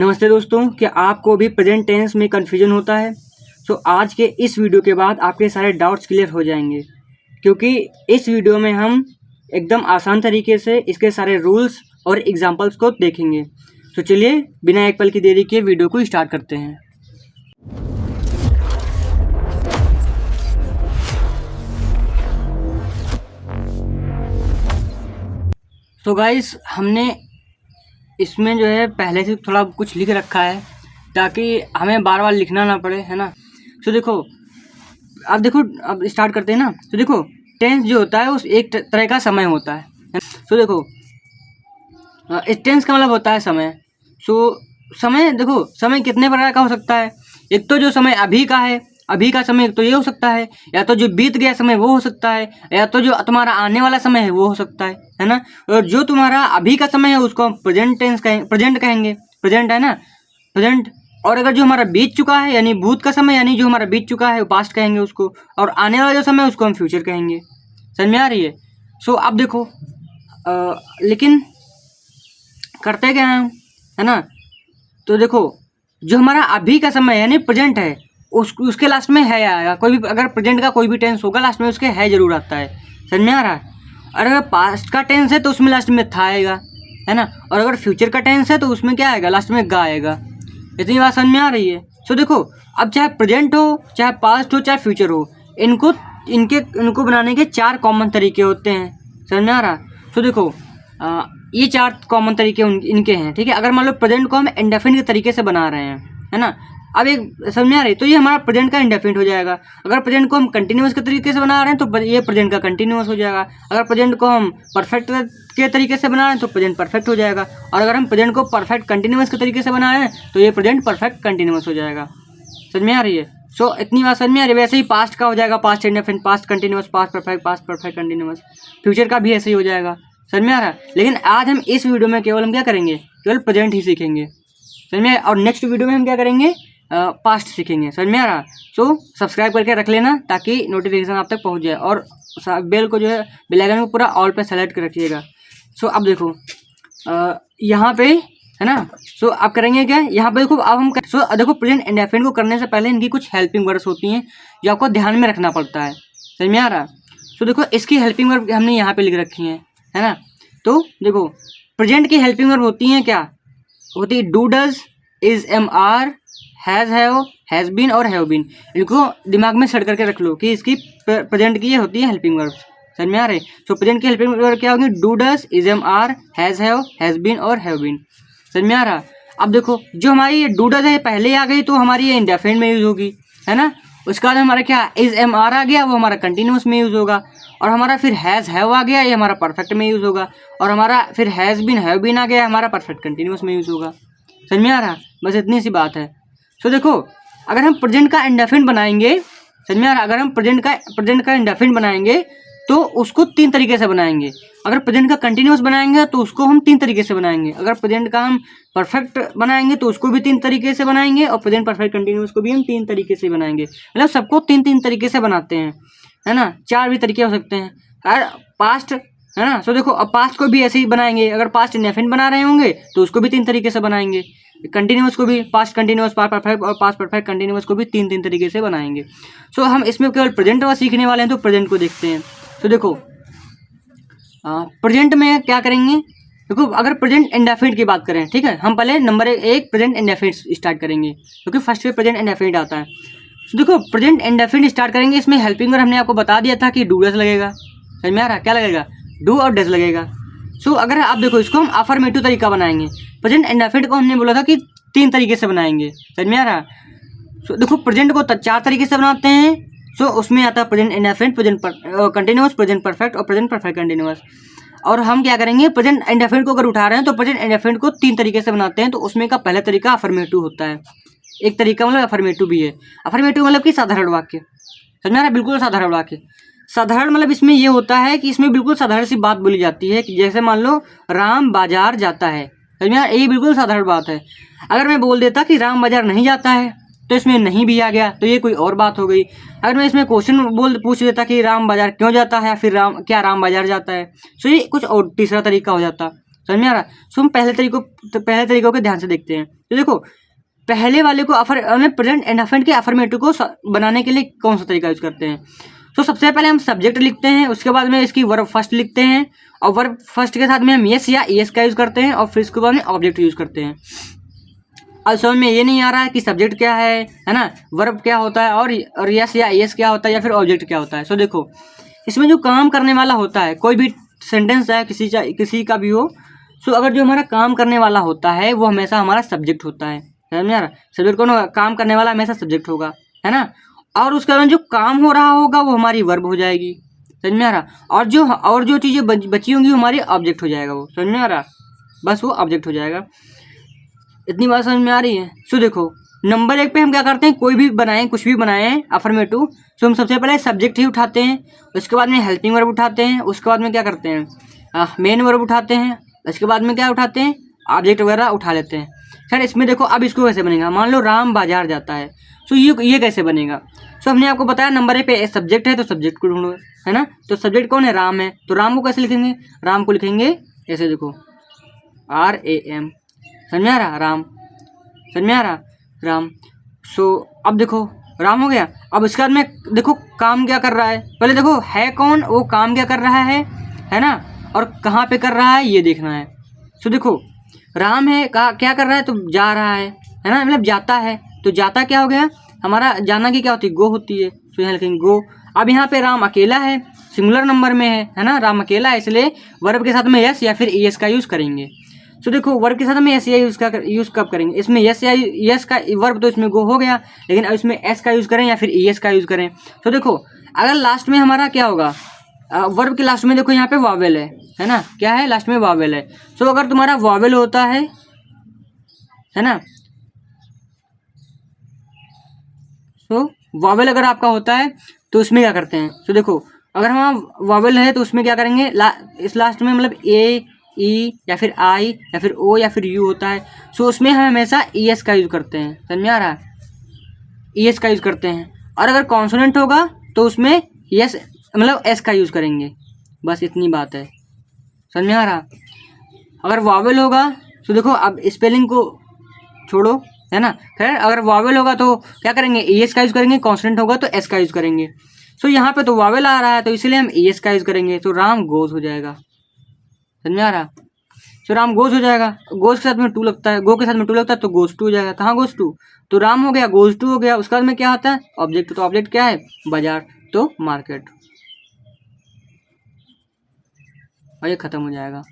नमस्ते दोस्तों, क्या आपको भी प्रेजेंट टेंस में कन्फ्यूजन होता है? आज के इस वीडियो के बाद आपके सारे डाउट्स क्लियर हो जाएंगे, क्योंकि इस वीडियो में हम एकदम आसान तरीके से इसके सारे रूल्स और एग्जांपल्स को देखेंगे। चलिए बिना एक पल की देरी के वीडियो को स्टार्ट करते हैं। गाइस, हमने इसमें जो है पहले से थोड़ा कुछ लिख रखा है ताकि हमें बार बार लिखना ना पड़े, है ना। देखो, अब स्टार्ट करते हैं ना। देखो, टेंस जो होता है उस एक तरह का समय होता है। देखो, इस टेंस का मतलब होता है समय। समय, देखो, समय कितने प्रकार का हो सकता है। एक तो जो समय अभी का है, अभी का समय तो ये हो सकता है, या तो जो बीत गया समय वो हो सकता है, या तो जो तुम्हारा आने वाला समय है वो हो सकता है ना। और जो तुम्हारा अभी का समय है उसको हम प्रेजेंट टेंस कहेंगे, प्रेजेंट कहेंगे, प्रेजेंट है ना, प्रेजेंट। और अगर जो हमारा बीत चुका है यानी भूत का समय, यानी जो हमारा बीत चुका है वो पास्ट कहेंगे उसको, और आने वाला जो समय उसको हम फ्यूचर कहेंगे। समझ में आ रही है? अब देखो, लेकिन करते क्या है ना। देखो, जो हमारा अभी का समय यानी प्रेजेंट है उसके लास्ट में है आएगा। कोई भी अगर प्रेजेंट का कोई भी टेंस होगा लास्ट में उसके है जरूर आता है। समझ में आ रहा है? और अगर पास्ट का टेंस है तो उसमें लास्ट में था आएगा, है ना। और अगर फ्यूचर का टेंस है तो उसमें क्या आएगा, लास्ट में गा आएगा। इतनी बात समझ में आ रही है? देखो, अब चाहे प्रेजेंट हो, चाहे पास्ट हो, चाहे फ्यूचर हो, इनको बनाने के 4 कॉमन तरीके होते हैं। समझ में आ रहा? देखो, ये 4 कॉमन तरीके इनके हैं, ठीक है। अगर मान लो प्रेजेंट को हम इंडेफिनिट के तरीके से बना रहे हैं, है ना। अब एक समझ में आ रही, तो ये हमारा प्रेजेंट का इंडेफिनिट हो जाएगा। अगर प्रेजेंट को हम कंटिन्यूअस के तरीके से बना रहे हैं तो ये प्रेजेंट का कंटिन्यूअस हो जाएगा। अगर प्रेजेंट को हम परफेक्ट के तरीके से बना रहे हैं तो प्रेजेंट परफेक्ट हो जाएगा। और अगर हम प्रेजेंट को परफेक्ट कंटिन्यूअस के तरीके से बना रहे हैं तो ये प्रेजेंट परफेक्ट कंटिन्यूअस हो जाएगा। समझ में आ रही है? इतनी बात समझ में आ रही है? वैसे ही पास्ट का हो जाएगा, past indefinite, past continuous, past perfect continuous. Future का भी ऐसे ही हो जाएगा। समझ में आ रहा है? लेकिन आज हम इस वीडियो में केवल हम क्या करेंगे, केवल प्रेजेंट ही सीखेंगे। समझ में? और नेक्स्ट वीडियो में हम क्या करेंगे, पास्ट सीखेंगे। समझ में आ रहा? सब्सक्राइब करके रख लेना ताकि नोटिफिकेशन आप तक पहुंच जाए, और बेल को जो है बेल आइकन को पूरा ऑल पे सेलेक्ट कर रखिएगा। अब देखो, यहाँ पे है ना। आप करेंगे क्या यहाँ पे? देखो, अब हम देखो, प्रेजेंट इंडेफिनिट को करने से पहले इनकी कुछ हेल्पिंग वर्ड्स होती हैं जो आपको ध्यान में रखना पड़ता है। समझ में आ रहा? देखो, इसकी हेल्पिंग वर्ड हमने यहाँ पे लिख रखी है ना। देखो, प्रेजेंट की हेल्पिंग वर्ब होती हैं, क्या होती है? Do, does, is, am, are, has, have, has been और हैव बीन। इनको दिमाग में सेट करके रख लो कि इसकी प्रेजेंट की ये होती है हेल्पिंग वर्ब। समझ में आ रहे? प्रेजेंट की हेल्पिंग वर्ब क्या होगी? Do, does, is, am, are, has, have, has been और हैव बीन। समझ में आ रहा? अब देखो, जो हमारी ये डू, डज है पहले आ गई तो हमारी ये इंडेफिनिट में यूज होगी, है ना। उसके बाद हमारा क्या, इज, एम, आर आ गया, वो हमारा कंटिन्यूस में यूज होगा। और हमारा फिर हैज़, हैव आ गया, ये हमारा परफेक्ट में यूज़ होगा। और हमारा फिर हैज़ बीन, हैव बीन आ गया, हमारा परफेक्ट कंटिन्यूस में यूज़ होगा। समझ में आ रहा? बस इतनी सी बात है। देखो, अगर हम प्रेजेंट का इंडेफिनिट बनाएंगे, समझ में आ रहा? अगर हम प्रेजेंट का इंडेफिनिट बनाएंगे तो उसको 3 तरीके से बनाएंगे। अगर प्रेजेंट का कंटिन्यूस बनाएंगे तो उसको हम 3 तरीके से बनाएंगे। अगर प्रेजेंट का हम परफेक्ट बनाएंगे तो उसको भी 3 तरीके से बनाएंगे, और प्रेजेंट परफेक्ट कंटिन्यूस को भी हम 3 तरीके से बनाएंगे। मतलब सबको 3-3 तरीके से बनाते हैं, है ना। 4 भी तरीके हो सकते हैं। अगर पास्ट, है ना। देखो, अब पास्ट को भी ऐसे ही बनाएंगे। अगर पास्ट इंडेफिनिट बना रहे होंगे तो उसको भी 3 तरीके से बनाएंगे। कंटिन्यूस को भी, पास्ट कंटिन्यूस, पास्ट परफेक्ट और पास्ट परफेक्ट कंटिन्यूस को भी 3-3 तरीके से बनाएंगे। हम इसमें केवल प्रेजेंट वाला सीखने वाले हैं तो प्रेजेंट को देखते हैं। देखो, प्रेजेंट में क्या करेंगे? देखो, अगर प्रेजेंट इंडेफिनिट की बात करें, ठीक है, हम पहले नंबर 1 प्रेजेंट इंडेफिनिट स्टार्ट करेंगे, क्योंकि फर्स्ट पे प्रेजेंट इंडेफिनिट आता है। देखो, प्रेजेंट इंडेफिनिट स्टार्ट करेंगे, इसमें हेल्पिंग वर्ब हमने आपको बता दिया था कि डू, डज लगेगा। समझ में आ रहा? क्या लगेगा? डू और डज लगेगा। अगर आप देखो, इसको हम अफर्मेटिव तरीका बनाएंगे। प्रेजेंट इंडेफिनिट को हमने बोला था कि 3 तरीके से बनाएंगे। समझ में आ रहा? देखो, प्रेजेंट को 4 तरीके से बनाते हैं। उसमें आता है present indefinite, present continuous, present perfect और प्रेजेंट परफेक्ट कंटिन्यूअस। और हम क्या करेंगे, प्रेजेंट इंडेफिनिट को अगर उठा रहे हैं तो प्रेजेंट इंडेफिनिट को 3 तरीके से बनाते हैं। तो उसमें का पहला तरीका अफर्मेटिव होता है। एक तरीका मतलब अफर्मेटिव भी है। अफर्मेटिव मतलब कि साधारण वाक्य। समझ में आ रहा है? बिल्कुल साधारण वाक्य। साधारण मतलब इसमें ये होता है कि इसमें बिल्कुल साधारण सी बात बोली जाती है, कि जैसे मान लो राम बाजार जाता है। समझ में आ रहा है? ये बिल्कुल साधारण बात है। अगर मैं बोल देता कि राम बाजार नहीं जाता है तो इसमें नहीं भी आ गया तो ये कोई और बात हो गई। अगर मैं इसमें क्वेश्चन पूछ देता कि राम बाजार क्यों जाता है, या फिर राम बाजार जाता है, तो ये कुछ और तीसरा तरीका हो जाता। समझ में आ रहा है। सो हम पहले तरीकों के ध्यान से देखते हैं। तो देखो पहले वाले को प्रेजेंट इंडेफिनिट के अफर्मेटिव को बनाने के लिए कौन सा तरीका यूज करते हैं। तो सबसे पहले हम सब्जेक्ट लिखते हैं, उसके बाद में इसकी वर्ब फर्स्ट लिखते हैं और वर्ब फर्स्ट के साथ में हम यस या ईएस का यूज करते हैं और फिर इसके बाद में ऑब्जेक्ट यूज करते हैं। अब समझ में ये नहीं आ रहा है कि सब्जेक्ट क्या है ना, वर्ब क्या होता है और यस या ईएस क्या होता है या फिर ऑब्जेक्ट क्या होता है। सो देखो इसमें जो काम करने वाला होता है, कोई भी सेंटेंस है किसी का भी हो, सो अगर जो हमारा काम करने वाला होता है वो हमेशा हमारा सब्जेक्ट होता है। समझ में आ रहा, सब्जेक्ट कौन होगा, काम करने वाला हमेशा सब्जेक्ट होगा, है ना। और उसके बाद जो काम हो रहा होगा वो हमारी वर्ब हो जाएगी। समझ में आ रहा, और जो चीज़ें बची होंगी हमारी ऑब्जेक्ट हो जाएगा। वो समझ में आ रहा, बस वो ऑब्जेक्ट हो जाएगा। इतनी बात समझ में आ रही है। सो देखो नंबर 1 पे हम क्या करते हैं, कोई भी बनाएं, कुछ भी बनाएं अफर्मेटिव, सो हम सबसे पहले सब्जेक्ट ही उठाते हैं, उसके बाद में हेल्पिंग वर्ब उठाते हैं, उसके बाद में क्या करते हैं मेन वर्ब उठाते हैं, उसके बाद में क्या उठाते हैं ऑब्जेक्ट वगैरह उठा लेते हैं। खैर इसमें देखो अब इसको कैसे बनेगा, मान लो राम बाजार जाता है, सो ये कैसे बनेगा। सो हमने आपको बताया नंबर 1 पे सब्जेक्ट है तो सब्जेक्ट को ढूंढो, है ना। तो सब्जेक्ट कौन है, राम है, तो राम को कैसे लिखेंगे, राम को लिखेंगे ऐसे, देखो RAM, समझ में आ रहा, राम, समझ में आ रहा, राम। सो अब देखो राम हो गया। अब इसके बाद में देखो काम क्या कर रहा है, पहले देखो है कौन, वो काम क्या कर रहा है ना, और कहाँ पे कर रहा है ये देखना है। सो देखो राम है, क्या कर रहा है, तो जा रहा है ना, मतलब जाता है, तो जाता क्या हो गया हमारा, जाना की क्या होती है, गो होती है, तो यहाँ लिखेंगे गो। अब यहाँ पे राम अकेला है, सिंगुलर नंबर में है ना, राम अकेला है, इसलिए वर्ब के साथ में यस या फिर ईएस का यूज़ करेंगे। तो देखो वर्ब के साथ में एस या यूज़ कब करेंगे, इसमें यस का वर्ब तो इसमें गो हो गया, लेकिन अब इसमें एस का यूज़ करें या फिर ईएस का यूज़ करें। तो देखो अगर लास्ट में हमारा क्या होगा, वर्ब के लास्ट में देखो यहाँ पे वावेल है ना, क्या है लास्ट में वावेल है। सो अगर तुम्हारा वावेल होता है ना, तो वावेल अगर आपका होता है तो उसमें क्या करते हैं, तो देखो अगर हम वावेल है तो उसमें क्या करेंगे, इस लास्ट में मतलब ए ई या फिर आई या फिर ओ या फिर यू होता है, सो उसमें हम हमेशा ईएस का यूज़ करते हैं। समझ में आ रहा है, ईएस का यूज़ करते हैं। और अगर कॉन्सोनेंट होगा तो उसमें यस मतलब एस का यूज़ करेंगे, बस इतनी बात है। समझ में आ रहा, अगर वावेल होगा तो देखो अब स्पेलिंग को छोड़ो, है ना। खैर अगर वावेल होगा तो क्या करेंगे, ईएस का यूज़ करेंगे, कॉन्सोनेंट होगा तो एस का यूज़ करेंगे। सो यहाँ पे तो वावेल आ रहा है तो इसलिए हम ईएस का यूज़ करेंगे, तो राम गोज हो जाएगा। समझ में आ रहा, तो राम गोज हो जाएगा, गोज के साथ में टू लगता है, गो के साथ में टू लगता है तो गोज टू हो जाएगा। कहाँ गोज टू, तो राम हो गया, गोज टू हो गया, उसके बाद में क्या आता है ऑब्जेक्ट, तो ऑब्जेक्ट क्या है बाजार, तो मार्केट, और ये खत्म हो जाएगा।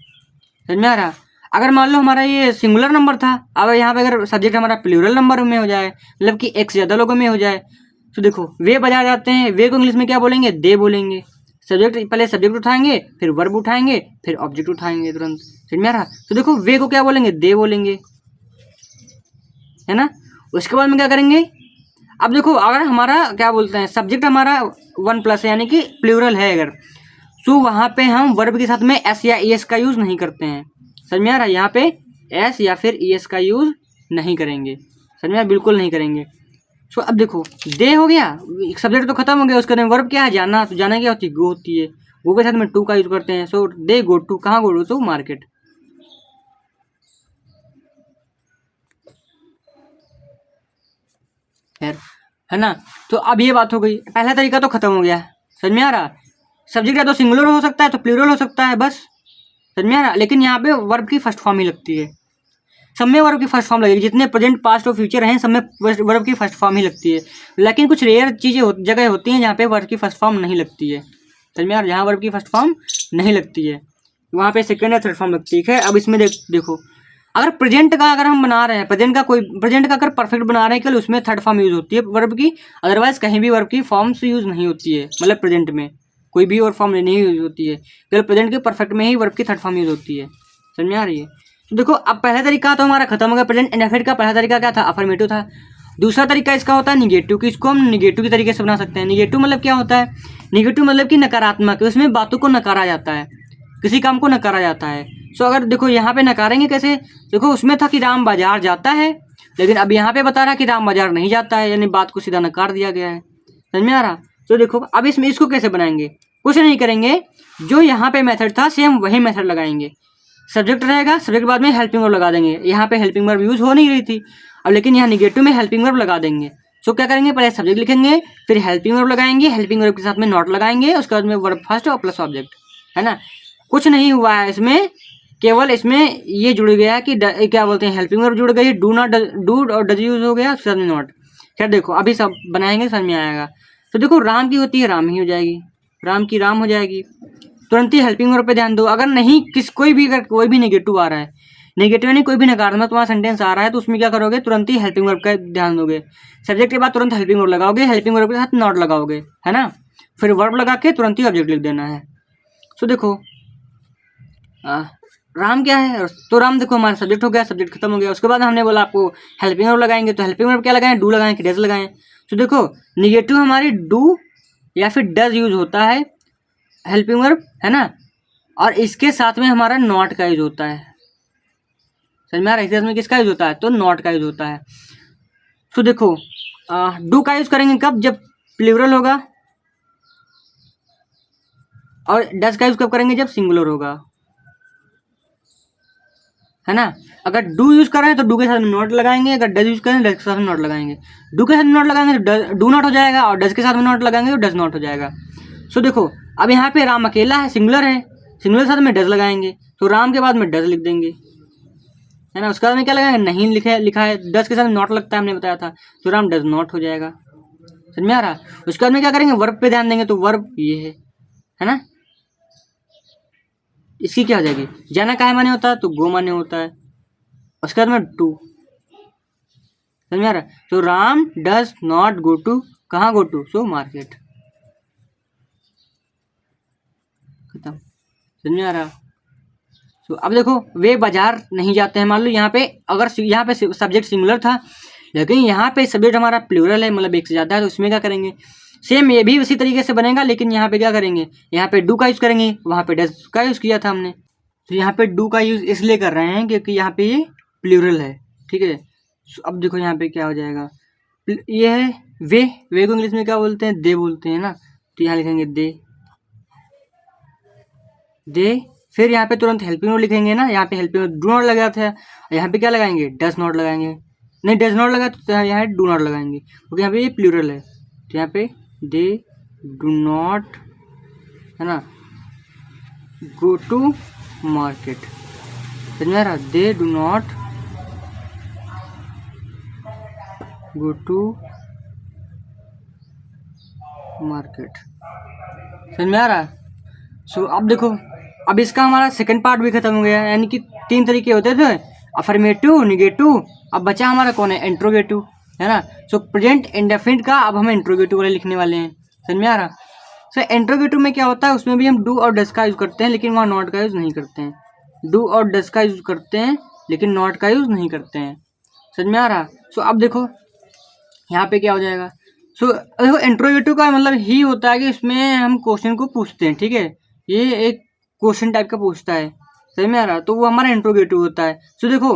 समझ में आ रहा। अगर मान लो हमारा ये सिंगुलर नंबर था, अब यहाँ पे अगर सब्जेक्ट हमारा प्लूरल नंबर में हो जाए, मतलब कि एक से ज़्यादा लोगों में हो जाए, तो देखो वे बाजार जाते हैं, वे को इंग्लिश में क्या बोलेंगे, दे बोलेंगे। सब्जेक्ट पहले सब्जेक्ट उठाएंगे, फिर वर्ब उठाएंगे, फिर ऑब्जेक्ट उठाएंगे तुरंत। समझ में आ रहा, तो देखो वे को क्या बोलेंगे, दे बोलेंगे, है ना। उसके बाद में क्या करेंगे, अब देखो अगर हमारा क्या बोलते हैं सब्जेक्ट हमारा 1+ यानी कि प्लूरल है अगर, तो वहाँ पे हम वर्ब के साथ में एस या ईएस का यूज़ नहीं करते हैं। समझ में आ रहा है, यहाँ पे एस या फिर ईएस का यूज़ नहीं करेंगे। समझ में, बिल्कुल नहीं करेंगे। सो अब देखो दे हो गया, सब्जेक्ट तो खत्म हो गया, उसके बाद वर्ब क्या है, जाना, तो जाना क्या होती है, गो होती है, गो के साथ में टू का यूज़ करते हैं। सो दे गो टू, कहाँ गो टू, मार्केट। खैर है ना, तो अब ये बात हो गई, पहला तरीका तो खत्म हो गया। समझ में आ रहा, सब्जेक्ट या तो सिंगुलर हो सकता है तो प्लूरल हो सकता है, बस। समझ में आ रहा, लेकिन यहाँ पे वर्ब की फर्स्ट फॉर्म ही लगती है, सब में वर्ब की फर्स्ट फॉर्म लगेगी, जितने प्रेजेंट पास्ट और फ्यूचर हैं सब में वर्ब की फर्स्ट फॉर्म ही लगती है। लेकिन कुछ रेयर चीज़ें जगह होती हैं जहाँ पे वर्ब की फर्स्ट फॉर्म नहीं लगती है। समझ में आ रहा, जहाँ वर्ब की फर्स्ट फॉर्म नहीं लगती है वहाँ पे सेकेंड या थर्ड फॉर्म लगती है। अब इसमें देखो अगर प्रेजेंट का अगर हम बना रहे हैं, प्रेजेंट का अगर परफेक्ट बना रहे हैं केवल, उसमें थर्ड फॉर्म यूज़ होती है वर्ब की, अदरवाइज कहीं भी वर्ब की फॉर्म्स यूज़ नहीं होती है। मतलब प्रेजेंट में कोई भी और फॉर्म नहीं यूज़ होती है, केवल प्रेजेंट के परफेक्ट में ही वर्ब की थर्ड फॉर्म यूज़ होती है। समझ में आ रही है। तो देखो अब पहला तरीका तो हमारा खत्म हो गया, प्रेजेंट इंडेफिनिट का पहला तरीका क्या था, अफर्मेटिव था। दूसरा तरीका इसका होता है निगेटिव, कि इसको हम निगेटिव के तरीके से बना सकते हैं। निगेटिव मतलब क्या होता है, निगेटिव मतलब कि नकारात्मक, उसमें बातों को नकारा जाता है, किसी काम को नकारा जाता है। सो अगर देखो यहाँ पे नकारेंगे कैसे, देखो उसमें था कि राम बाजार जाता है, लेकिन अब यहाँ पे बता रहा है कि राम बाजार नहीं जाता है, यानी बात को सीधा नकार दिया गया है। समझ में आ रहा। तो देखो अब इसको कैसे बनाएंगे, कुछ नहीं करेंगे, जो यहाँ पे मेथड था सेम वही मेथड लगाएंगे। सब्जेक्ट रहेगा, सब्जेक्ट के बाद में हेल्पिंग वर्ब लगा देंगे। यहाँ पे हेल्पिंग वर्ब यूज़ हो नहीं रही थी, अब लेकिन यहाँ निगेटिव में हेल्पिंग वर्ब लगा देंगे। सो क्या करेंगे, पहले सब्जेक्ट लिखेंगे, फिर हेल्पिंग वर्ब लगाएंगे, हेल्पिंग वर्ब के साथ में नॉट लगाएंगे, उसके बाद में वर्ब फर्स्ट और प्लस ऑब्जेक्ट, है ना। कुछ नहीं हुआ है इसमें, केवल इसमें ये जुड़ गया कि क्या बोलते हैं, हेल्पिंग वर्ब जुड़ गई, डू नॉट, डू और डज यूज़ हो गया, उसके साथ में नॉट। खैर देखो अभी सब बनाएंगे, समझ में आएगा। तो देखो राम की होती है राम ही हो जाएगी, राम की राम हो जाएगी। तुरंत ही हेल्पिंग वर्ब पे ध्यान दो। अगर नहीं अगर कोई भी नेगेटिव आ रहा है, नेगेटिव यानी कोई भी नकारात्मक तुम्हारा सेंटेंस आ रहा है, तो उसमें क्या करोगे, तुरंत ही हेल्पिंग वर्ब का ध्यान दोगे। सब्जेक्ट के बाद तुरंत हेल्पिंग वर्ब लगाओगे, हेल्पिंग वर्ब के साथ नॉट लगाओगे, है ना। फिर वर्ब लगा के तुरंत ही ऑब्जेक्ट लिख देना है। सो देखो राम क्या है, तो राम देखो हमारा सब्जेक्ट हो गया, सब्जेक्ट खत्म हो गया। उसके बाद हमने बोला आपको हेल्पिंग वर्ब लगाएंगे, तो हेल्पिंग वर्ब क्या लगाएं, डू लगाएं कि डज लगाएं। तो देखो निगेटिव हमारी डू या फिर डज यूज होता है हेल्पिंग वर्ब, है ना, और इसके साथ में हमारा नॉट का यूज होता है। समझ में आ रहा है, इसके साथ में किसका यूज होता है, तो नॉट का यूज होता है। तो देखो डू का यूज करेंगे कब, जब प्लूरल होगा, और डज का यूज कब करेंगे, जब सिंगुलर होगा, है ना। अगर डू यूज कर रहे हैं तो डू के साथ में नॉट लगाएंगे, अगर डज यूज करें डज के साथ में नॉट लगाएंगे। डू के साथ में नॉट लगाएंगे तो डू नॉट हो जाएगा, और डज के साथ में नॉट लगाएंगे तो डज नॉट हो जाएगा। सो देखो अब यहाँ पे राम अकेला है, सिंगुलर है, सिंगुलर के साथ में डज लगाएंगे, तो राम के बाद में डज लिख देंगे, है ना। उसके बाद में क्या लगाएंगे, नहीं लिखा है, डज के साथ में नॉट लगता है, हमने बताया था, तो राम डज नॉट हो जाएगा। समझ में आ रहा। उसके बाद में क्या करेंगे, वर्ब पे ध्यान देंगे, तो वर्ब ये है ना। इसकी क्या हो जाएगी, जाना काहे माने होता है, तो गो माने होता है। उसके बाद में टू, समझ में आ रहा है। तो Ram does not go to, कहाँ गो टू, सो मार्केट, खत्म। समझ में आ रहा। तो अब देखो वे बाजार नहीं जाते हैं। मान लो यहाँ पे अगर यहाँ पे सब्जेक्ट सिंगुलर था, लेकिन यहाँ पे सब्जेक्ट हमारा प्लूरल है, मतलब एक से ज़्यादा है, तो उसमें क्या करेंगे, सेम ये भी उसी तरीके से बनेगा, लेकिन यहाँ पे क्या करेंगे, यहाँ पे डू का यूज़ करेंगे, वहाँ पे डज का यूज़ किया था हमने। तो यहाँ पे डू का यूज़ इसलिए कर रहे हैं क्योंकि यहाँ पे ये प्लूरल है, ठीक है। अब देखो यहाँ पे क्या हो जाएगा, ये है वे को इंग्लिश में क्या बोलते हैं, दे बोलते हैं ना, तो यहाँ लिखेंगे दे। फिर यहाँ पे तुरंत हेल्पिंग वर्ब लिखेंगे ना, यहाँ पे हेल्पिंग वर्ब डू नॉट लगा था, यहाँ पे क्या लगाएंगे, डज नॉट लगाएंगे, नहीं डज नॉट लगा तो यहाँ डू नॉट लगाएंगे, क्योंकि यहाँ पे ये प्लूरल है। तो यहाँ पे दे डू नॉट, है ना, गो टू मार्केट। समझ में आ रहा, they do not go to market. समझ में आ रहा। सो अब देखो अब इसका हमारा सेकंड पार्ट भी खत्म हो गया, यानी कि 3 तरीके होते थे, अफर्मेटिव, निगेटिव, अब बचा हमारा कौन है, इंट्रोगेटिव, है ना। सो प्रेजेंट इंडेफिनिट का अब हम इंट्रोगेटिव वाले लिखने वाले हैं। समझ में आ रहा। सो इंट्रोगेटिव में क्या होता है, उसमें भी हम डू और डज का यूज़ करते हैं, लेकिन वहाँ नॉट का यूज़ नहीं करते हैं। डू और डज का यूज़ करते हैं, लेकिन नॉट का यूज़ नहीं करते हैं। समझ में आ रहा। सो अब देखो यहाँ पे क्या हो जाएगा। सो देखो इंट्रोगेटिव का मतलब ही होता है कि इसमें हम क्वेश्चन को पूछते हैं, ठीक है, ये एक क्वेश्चन टाइप का पूछता है। समझ में आ रहा, तो वो हमारा इंट्रोगेटिव होता है। सो देखो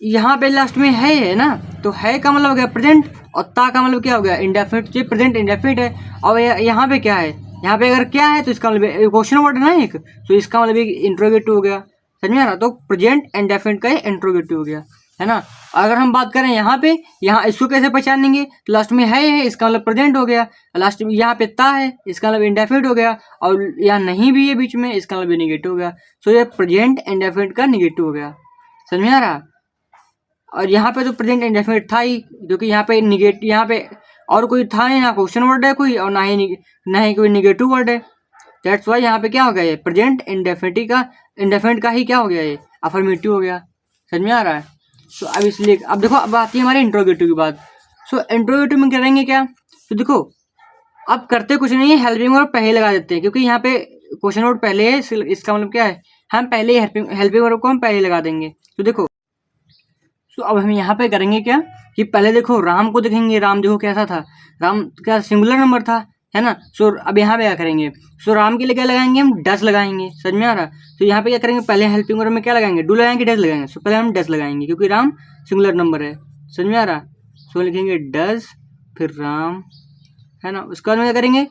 यहाँ पे लास्ट में है ना, तो है का मतलब हो गया प्रेजेंट, और ता का मतलब क्या हो गया, इंडेफिनिट। ये प्रेजेंट इंडेफिनिट है, और यहाँ पे क्या है, यहाँ पे अगर क्या है तो इसका मतलब क्वेश्चन वर्ड है ना एक, तो इसका मतलब एक इंट्रोगेटिव हो गया। समझ में आ रहा, तो प्रेजेंट इंडेफिनिट का इंट्रोगेटिव हो गया, है ना। अगर हम बात करें यहाँ पे, यहाँ इसको कैसे पहचानेंगे, लास्ट में है इसका मतलब प्रेजेंट हो गया, लास्ट में यहाँ पे ता है इसका मतलब इंडेफिनिट हो गया, और यहाँ नहीं भी है बीच में इसका मतलब निगेटिव हो गया। सो ये प्रेजेंट इंडेफिनिट का निगेटिव हो गया। समझ में आ रहा। और यहाँ पे तो प्रेजेंट इंडेफिनिट था ही, क्योंकि यहाँ पे निगेटिव, यहाँ पे और कोई था नहीं, ना क्वेश्चन वर्ड है कोई, और ना ही कोई निगेटिव वर्ड है। दैट्स वाई यहाँ पे क्या हो गया, ये प्रेजेंट इंडेफिनिट का ही क्या हो गया, ये अफर्मेटिव हो गया। समझ में आ रहा है। सो अब इसलिए अब देखो अब आती है हमारे इंट्रोगेटिव की बात। सो इंट्रोगेटिव में करेंगे क्या, तो देखो अब करते कुछ नहीं है, हेल्पिंग वर्ब पहले लगा देते हैं, क्योंकि यहाँ पे क्वेश्चन वर्ड पहले है, इसका मतलब क्या है, हम पहले हेल्पिंग वर्ब को हम पहले लगा देंगे। तो देखो तो अब हम यहाँ पे करेंगे क्या, कि पहले देखो राम को देखेंगे, राम देखो कैसा था, राम क्या सिंगुलर नंबर था, है ना। सो अब यहाँ पे क्या करेंगे, सो राम के लिए क्या लगाएंगे, हम डज लगाएंगे। समझ में आ रहा। तो यहाँ पे क्या करेंगे, पहले हेल्पिंग वर्ब में क्या लगाएंगे, डू लगाएंगे, डज लगाएंगे। सो पहले हम डज लगाएंगे, क्योंकि राम सिंगुलर नंबर है। समझ में आ रहा। सो लिखेंगे डज, फिर राम, है ना। उसके बाद में क्या करेंगे,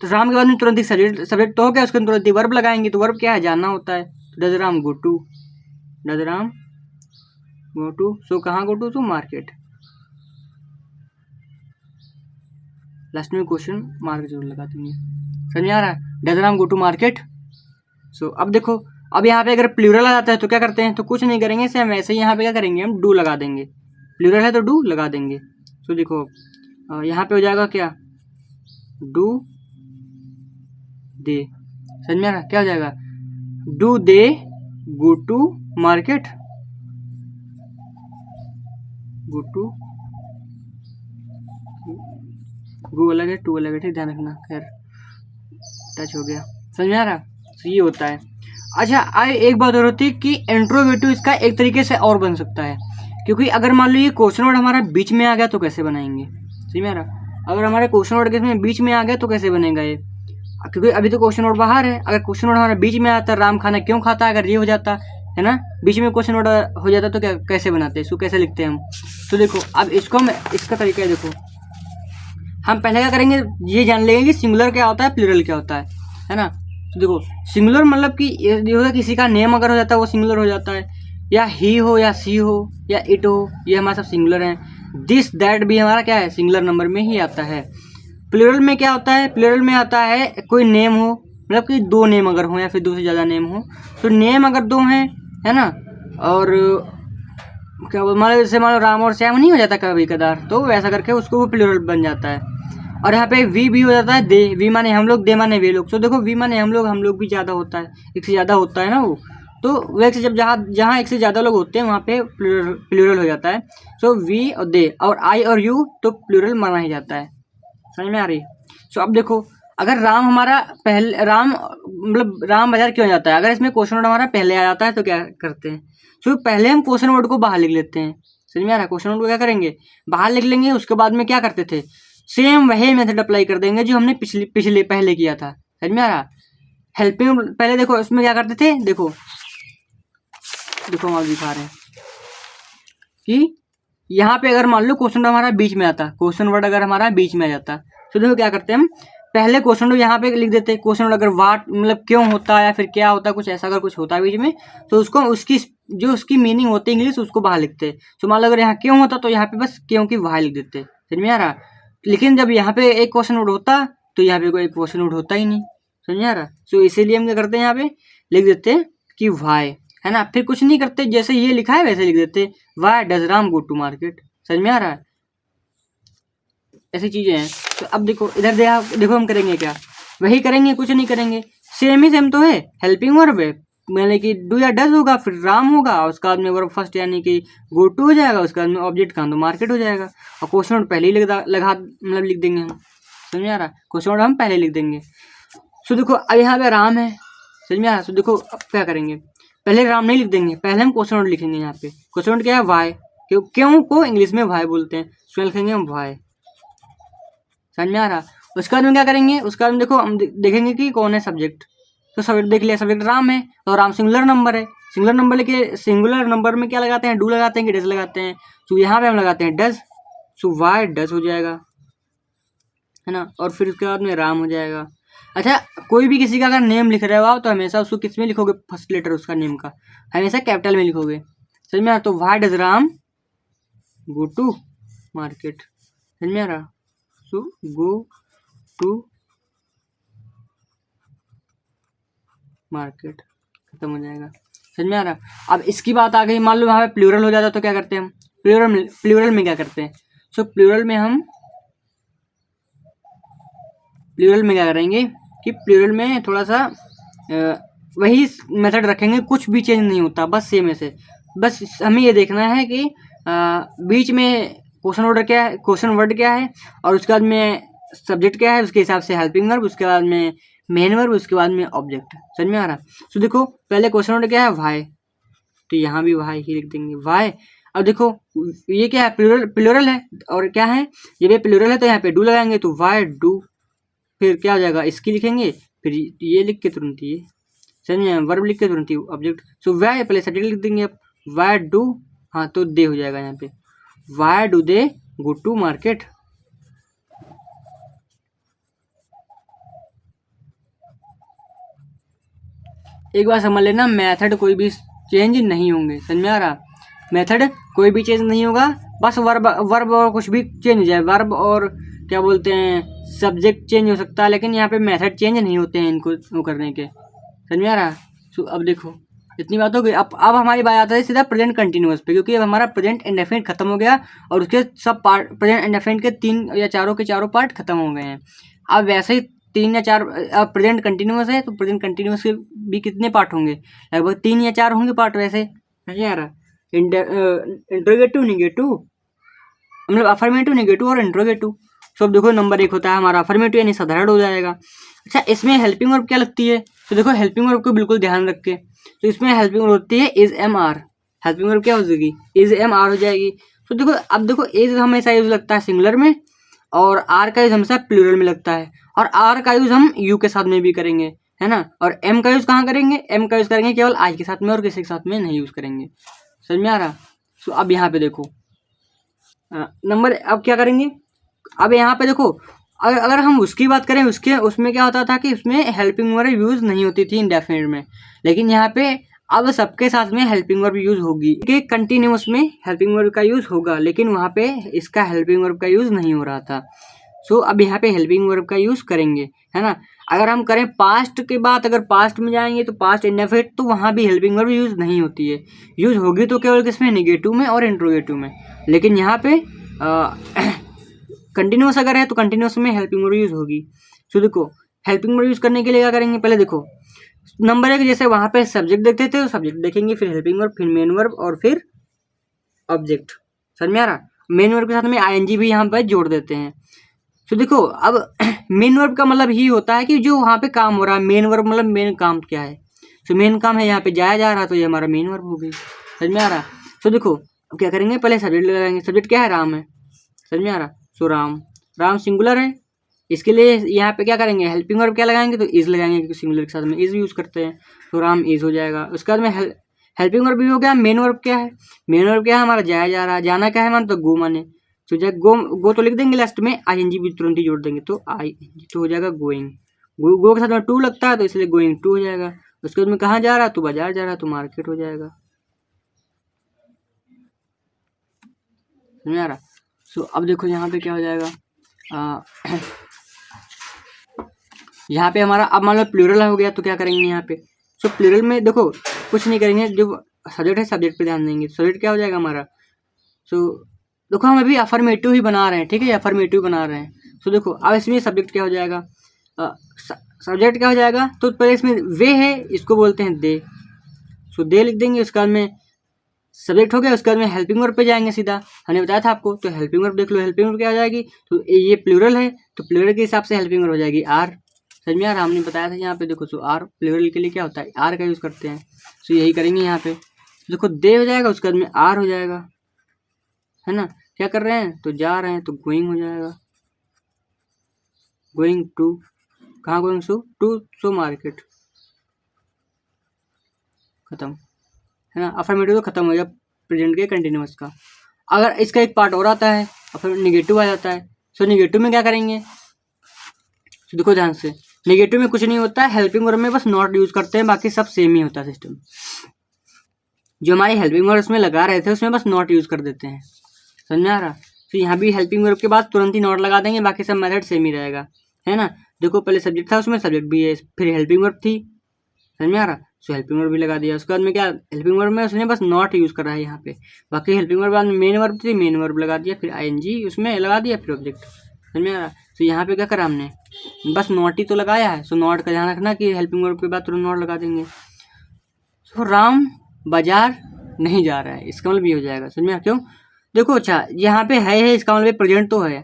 तो राम के बाद में तुरंत ही सब्जेक्ट तो हो गया, उसके तुरंत ही वर्ब लगाएंगे। तो वर्ब क्या है, जानना होता है। Does Ram go to, does Ram go to, so कहाँ गो टू मार्केट। लास्ट में क्वेश्चन मार्क जरूर लगा देंगे, समझ आ रहा है। Does Ram go to market. So अब देखो, अब यहाँ पे अगर प्लूरल आ जाता है तो क्या करते हैं, तो कुछ नहीं करेंगे, सेम ऐसे ही यहाँ पे क्या करेंगे, हम डू लगा देंगे। प्लूरल है तो डू लगा देंगे। सो देखो यहाँ पे हो जाएगा क्या, डू दे, समझ में आ रहा, क्या हो जाएगा, do they go to market, go to, go अलग है टू अलग है, ठीक ध्यान रखना, खैर टच हो गया, समझ में आ रहा। तो ये होता है। अच्छा आए एक बात और होती है कि इंट्रोगेटिव इसका एक तरीके से और बन सकता है, क्योंकि अगर मान लो ये क्वेश्चन वर्ड हमारा बीच में आ गया तो कैसे बनाएंगे, समझ में आ रहा। अगर हमारे क्वेश्चन वर्ड के बीच में आ गया तो कैसे बनेगा ये, क्योंकि अभी तो क्वेश्चन वर्ड बाहर है। अगर क्वेश्चन वर्ड हमारा बीच में आता, राम खाना क्यों खाता, अगर ये हो जाता है ना, बीच में क्वेश्चन वर्ड हो जाता तो क्या कैसे बनाते हैं, इसको कैसे लिखते हैं हम। तो देखो अब इसको हम, इसका तरीका है, देखो हम पहले क्या करेंगे, ये जान लेंगे कि सिंगुलर क्या होता है, प्लूरल क्या होता है ना। तो देखो सिंगुलर मतलब कि ये होगा, किसी का नेम अगर हो जाता है वो सिंगुलर हो जाता है, या ही हो या सी हो या इट हो, ये हमारा सब सिंगुलर है। दिस दैट भी हमारा क्या है, सिंगुलर नंबर में ही आता है। प्लूरल में क्या होता है, प्लूरल में आता है कोई नेम हो, मतलब कि दो नेम अगर हो या फिर दो से ज़्यादा नेम हो, तो नेम अगर दो हैं, है ना, और क्या मान लो जैसे मान लो राम और श्याम नहीं हो जाता कभी कदार, तो वैसा करके उसको वो प्लूरल बन जाता है। और यहाँ पे वी भी हो जाता है, दे, वी माने हम लोग, दे माने वे लोग। तो देखो वी माने हम लोग भी ज़्यादा होता है, एक से ज़्यादा होता है ना वो, तो वो एक से जब जहाँ एक से ज़्यादा लोग होते हैं वहाँ पे प्लूरल हो जाता है। सो वी और दे और आई और यू तो प्लूरल माना ही जाता है, समझ में आ रही। सो अब देखो अगर राम हमारा पहले, राम मतलब राम बाजार क्यों जाता है, अगर इसमें क्वेश्चन वर्ड हमारा पहले आ जाता है तो क्या करते हैं, सो पहले हम क्वेश्चन वर्ड को बाहर लिख लेते हैं, समझ में आ रहा है। क्वेश्चन वर्ड को क्या करेंगे, बाहर लिख लेंगे, उसके बाद में क्या करते थे, सेम वही मेथड अप्लाई कर देंगे जो हमने पिछले पहले किया था, समझ में आ रहा। हेल्पिंग पहले देखो इसमें क्या करते थे, देखो हम आप दिखा रहे हैं कि यहाँ पे अगर मान लो क्वेश्चन वर्ड हमारा बीच में आता, क्वेश्चन वर्ड अगर हमारा बीच में आ जाता, तो देखो क्या करते हैं हम, पहले क्वेश्चन वर्ड यहाँ पे लिख देते, क्वेश्चन वर्ड अगर वाट मतलब क्यों होता है या फिर क्या होता है, कुछ ऐसा अगर कुछ होता है बीच में, तो उसको उसकी जो उसकी मीनिंग होती है इंग्लिश उसको बाहर लिखते। तो मान लो अगर यहाँ क्यों होता तो यहाँ पे बस क्यों की बाहर लिख देते, समझ में आ रहा। लेकिन जब यहाँ पे एक क्वेश्चन वर्ड होता तो यहाँ पे कोई क्वेश्चन वर्ड होता ही नहीं, समझ में आ रहा। सो इसीलिए हम क्या करते हैं, यहाँ पे लिख देते कि वाई, है ना, फिर कुछ नहीं करते, जैसे ये लिखा है वैसे लिख देते, why does Ram go to market, समझ में आ रहा है। ऐसी चीजें हैं। तो अब देखो इधर देखो हम करेंगे क्या, वही करेंगे, कुछ नहीं करेंगे, सेम ही सेम तो है। हेल्पिंग वर्ब है, मैंने कि डू या डज होगा, फिर राम होगा, उसके बाद में वर्ब फर्स्ट यानी कि गो टू हो जाएगा, उसके बाद में ऑब्जेक्ट कहाँ तो मार्केट हो जाएगा, और क्वेश्चन वर्ड पहले ही लगा मतलब लिख देंगे हम, समझ में आ रहा है। क्वेश्चन वर्ड हम पहले लिख देंगे। सो देखो अब यहाँ पे राम है, समझ में आ रहा। सो देखो अब क्या करेंगे, पहले राम नहीं लिख देंगे, पहले हम क्वेश्चन वर्ड लिखेंगे। यहाँ पे क्वेश्चन वर्ड क्या है, वाई, क्यों को इंग्लिश में वाई बोलते हैं, सो लिखेंगे हम वाई, समझ में आ रहा। उसके बाद में क्या करेंगे, उसके बाद में देखो हम देखेंगे कि कौन है सब्जेक्ट, तो सब्जेक्ट देख लिया, सब्जेक्ट राम है, और राम सिंगुलर नंबर है, सिंगुलर नंबर लेके सिंगुलर नंबर में क्या लगाते हैं, डू लगाते हैं कि डज लगाते हैं, तो यहाँ पे हम लगाते हैं डज, सो वाई डज हो जाएगा, है ना, और फिर उसके बाद में राम हो जाएगा। अच्छा कोई भी किसी का अगर नेम लिख रहे हो आप तो हमेशा उसको किस में लिखोगे, फर्स्ट लेटर उसका नेम का हमेशा कैपिटल में लिखोगे, समझ में आ रहा। तो why does Ram go to market, समझ में आ रहा। सो गो टू मार्केट, खत्म हो जाएगा, समझ में आ रहा। अब इसकी बात आ गई, मान लो वहाँ पे प्लूरल हो जाता तो क्या करते हैं हम, प्लूरल में क्या करते हैं, सो प्लूरल में क्या करेंगे कि प्लूरल में थोड़ा सा वही मेथड रखेंगे, कुछ भी चेंज नहीं होता, बस सेम ऐसे। बस हमें ये देखना है कि बीच में क्वेश्चन वर्ड क्या है, और उसके बाद में सब्जेक्ट क्या है, उसके हिसाब से हेल्पिंग वर्ब, उसके बाद में मेन वर्ब, उसके बाद में ऑब्जेक्ट, समझ में आ रहा। तो देखो पहले क्वेश्चन वर्ड क्या है, वाई, तो यहाँ भी वाई ही लिख देंगे, वाई। अब देखो ये क्या है, प्लूरल है, और क्या है, जब ये प्लूरल है तो यहाँ पे डू लगाएंगे, तो वाई डू, फिर क्या हो जाएगा, इसकी लिखेंगे, फिर ये लिख के तुरंत ये, समझे, वर्ब लिख के तुरंत ही ऑब्जेक्ट। सो वाई पहले सब्जेक्ट लिख देंगे, वाई डू, हाँ तो दे हो जाएगा यहाँ पे, why do they go to market. एक बार समझ लेना, मेथड कोई भी चेंज नहीं होंगे, समझ में आ रहा? मेथड कोई भी चेंज नहीं होगा, बस वर्ब वर्ब और कुछ भी चेंज हो जाए, वर्ब और क्या बोलते हैं सब्जेक्ट चेंज हो सकता है, लेकिन यहाँ पे मेथड चेंज नहीं होते हैं इनको वो करने के, समझ में आ रहा? सो अब देखो इतनी बात हो गई। अब हमारी बात आता है सीधा प्रेजेंट कंटिन्यूअस पे, क्योंकि अब हमारा प्रेजेंट इंडेफिनिट खत्म हो गया और उसके सब पार्ट, प्रेजेंट इंडेफिनिट के 3 या 4 के चारों पार्ट खत्म हो गए हैं। अब वैसे ही 3 या 4, अब प्रेजेंट कंटिन्यूअस है तो प्रेजेंट कंटिन्यूअस के भी कितने पार्ट होंगे? लगभग 3 या 4 होंगे पार्ट वैसे, नहीं आ रहा? इंट्रोगेटिव, निगेटिव, मतलब अफर्मेटिव, निगेटिव और इंट्रोगेटिव। सो अब देखो नंबर 1 होता है हमारा अफर्मेटिव यानी साधारण हो जाएगा। अच्छा इसमें हेल्पिंग वर्ब क्या लगती है? तो देखो हेल्पिंग वर्ब को बिल्कुल ध्यान रख के, तो इसमें हेल्पिंग वर्ब होती है is am are. Helping verb क्या हो जाएगी? इज एम आर हो जाएगी। तो देखो अब देखो इज हमेशा यूज लगता है सिंगुलर में, और आर का यूज हमेशा प्लूरल में लगता है, और आर का यूज हम यू के साथ में भी करेंगे, है ना? और एम का यूज कहाँ करेंगे? एम का यूज करेंगे केवल आई के साथ में और किसी के साथ में नहीं यूज करेंगे, समझ में आ रहा? सो अब यहाँ पे देखो नंबर, अब क्या करेंगे? अब यहाँ पे देखो अगर हम उसकी बात करें, उसमें क्या होता था कि उसमें हेल्पिंग वर्ब यूज नहीं होती थी इंडेफिनिट में, लेकिन यहाँ पे अब सबके साथ में हेल्पिंग वर्ब यूज होगी, कि कंटिन्यूअस में हेल्पिंग वर्ब का यूज होगा, लेकिन वहाँ पे इसका हेल्पिंग वर्ब का यूज नहीं हो रहा था। सो अब यहाँ पे हेल्पिंग वर्ब का यूज करेंगे, है ना? अगर हम करें पास्ट की बात, अगर पास्ट में जाएंगे तो पास्ट इंडेफिनिट, तो वहाँ भी हेल्पिंग वर्ब यूज नहीं होती है, यूज होगी तो केवल किसमें? निगेटिव में और इंट्रोगेटिव में। लेकिन यहाँ पे कंटिन्यूअस अगर है तो कंटिन्यूअस में हेल्पिंग वर्ब यूज होगी। तो देखो हेल्पिंग वर्ब यूज करने के लिए क्या करेंगे? पहले देखो नंबर 1 जैसे वहाँ पे सब्जेक्ट देखते थे तो सब्जेक्ट देखेंगे, फिर हेल्पिंग वर्ब, फिर मेन वर्ब और फिर ऑब्जेक्ट, समझ में आ रहा? मेन वर्ब के साथ में आईएनजी भी यहाँ पर जोड़ देते हैं। तो देखो अब मेन वर्ब का मतलब ही होता है कि जो वहाँ पे काम हो रहा है, मेन वर्ब मतलब मेन काम क्या है? तो मेन काम है यहाँ पे जाया जा रहा, तो ये हमारा मेन वर्ब हो गई, समझ में आ रहा? तो देखो अब क्या करेंगे? पहले सब्जेक्ट लगाएंगे, सब्जेक्ट क्या है? राम है, समझ में आ रहा? सो राम, राम सिंगुलर है, इसके लिए यहाँ पे क्या करेंगे? हेल्पिंग वर्ब क्या लगाएंगे? तो इज लगाएंगे, क्योंकि सिंगुलर के साथ में इज यूज करते हैं, तो राम इज हो जाएगा। उसके बाद में हेल्पिंग वर्ब भी हो गया। मेन वर्ब क्या है? मेन वर्ब क्या है हमारा? जाया जा रहा है, जाना क्या है हमारा? तो गो माने, तो जब गो तो लिख देंगे लास्ट में, आईएनजी भी तुरंत ही जोड़ देंगे, तो आई तो हो जाएगा गोइंग। गो के साथ में टू लगता है तो इसलिए गोइंग टू हो जाएगा। उसके बाद में कहाँ जा रहा है? तो बाजार जा रहा है, तो मार्केट हो जाएगा, समझ में आ रहा? सो अब देखो यहाँ पे क्या हो जाएगा, यहाँ पे हमारा अब मान लो प्लूरल हो गया, तो क्या करेंगे यहाँ पे? सो प्लूरल में देखो कुछ नहीं करेंगे, जो सब्जेक्ट है सब्जेक्ट पे ध्यान देंगे। सब्जेक्ट क्या हो जाएगा हमारा? सो देखो हम अभी अफर्मेटिव ही बना रहे हैं, ठीक है, अफर्मेटिव बना रहे हैं। सो देखो अब इसमें सब्जेक्ट क्या हो जाएगा? सब्जेक्ट क्या हो जाएगा? तो पहले इसमें वे है, इसको बोलते हैं दे, सो दे लिख देंगे। उसके बाद में सब्जेक्ट हो गया, उसके बाद में हेल्पिंग वर्ब पे जाएंगे सीधा, हमने बताया था आपको। तो हेल्पिंग वर्ब देख लो, हेल्पिंग वर्ब क्या हो जाएगी? तो ये प्लूरल है, तो प्लूरल के हिसाब से हेल्पिंग वर्ब हो जाएगी आर, समझ में आ रहा? हमने बताया था यहाँ पे, देखो सो आर प्लूरल के लिए क्या होता है? आर का यूज़ करते हैं। सो यही करेंगे यहाँ पे, देखो दे हो जाएगा, उसके बाद में आर हो जाएगा, है ना? क्या कर रहे हैं? तो जा रहे हैं, तो गोइंग हो जाएगा, गोइंग टू, कहाँ गोइंग? टू सो मार्केट, खत्म, है ना? अफर्मेटिव तो खत्म हो गया प्रेजेंट के कंटिन्यूअस का। अगर इसका एक पार्ट और आता है और फिर निगेटिव आ जाता है, सो निगेटिव में क्या करेंगे? तो देखो ध्यान से, निगेटिव में कुछ नहीं होता है, हेल्पिंग वर्ब में बस नॉट यूज करते हैं, बाकी सब सेम ही होता है सिस्टम। जो हमारी हेल्पिंग वर्ब उसमें लगा रहे थे उसमें बस नॉट यूज कर देते हैं, समझ में आ रहा? तो यहाँ भी हेल्पिंग वर्ब के बाद तुरंत ही नॉट लगा देंगे, बाकी सब मेथड सेम ही रहेगा, है ना? देखो पहले सब्जेक्ट था, उसमें सब्जेक्ट भी है, फिर हेल्पिंग वर्ब थी, समझ में आ रहा? सो हेल्पिंग वर्ब भी लगा दिया। उसके बाद में क्या, हेल्पिंग वर्ब में उसने बस नॉट यूज करा है यहाँ पे, बाकी हेल्पिंग वर्ब बाद में मेन वर्ब थी, मेन वर्ब लगा दिया, फिर आईएनजी उसमें लगा दिया, फिर ऑब्जेक्ट, समझ में आ रहा? तो यहाँ पे क्या करा हमने? बस नॉट ही तो लगाया है। सो नॉट का ध्यान रखना कि हेल्पिंग वर्ब के बाद तुरंत नॉट लगा देंगे। सो राम बाजार नहीं जा रहा है, इसका मतलब ये हो जाएगा, समझ में? क्यों? देखो अच्छा यहाँ पे है इसका मतलब प्रेजेंट तो है,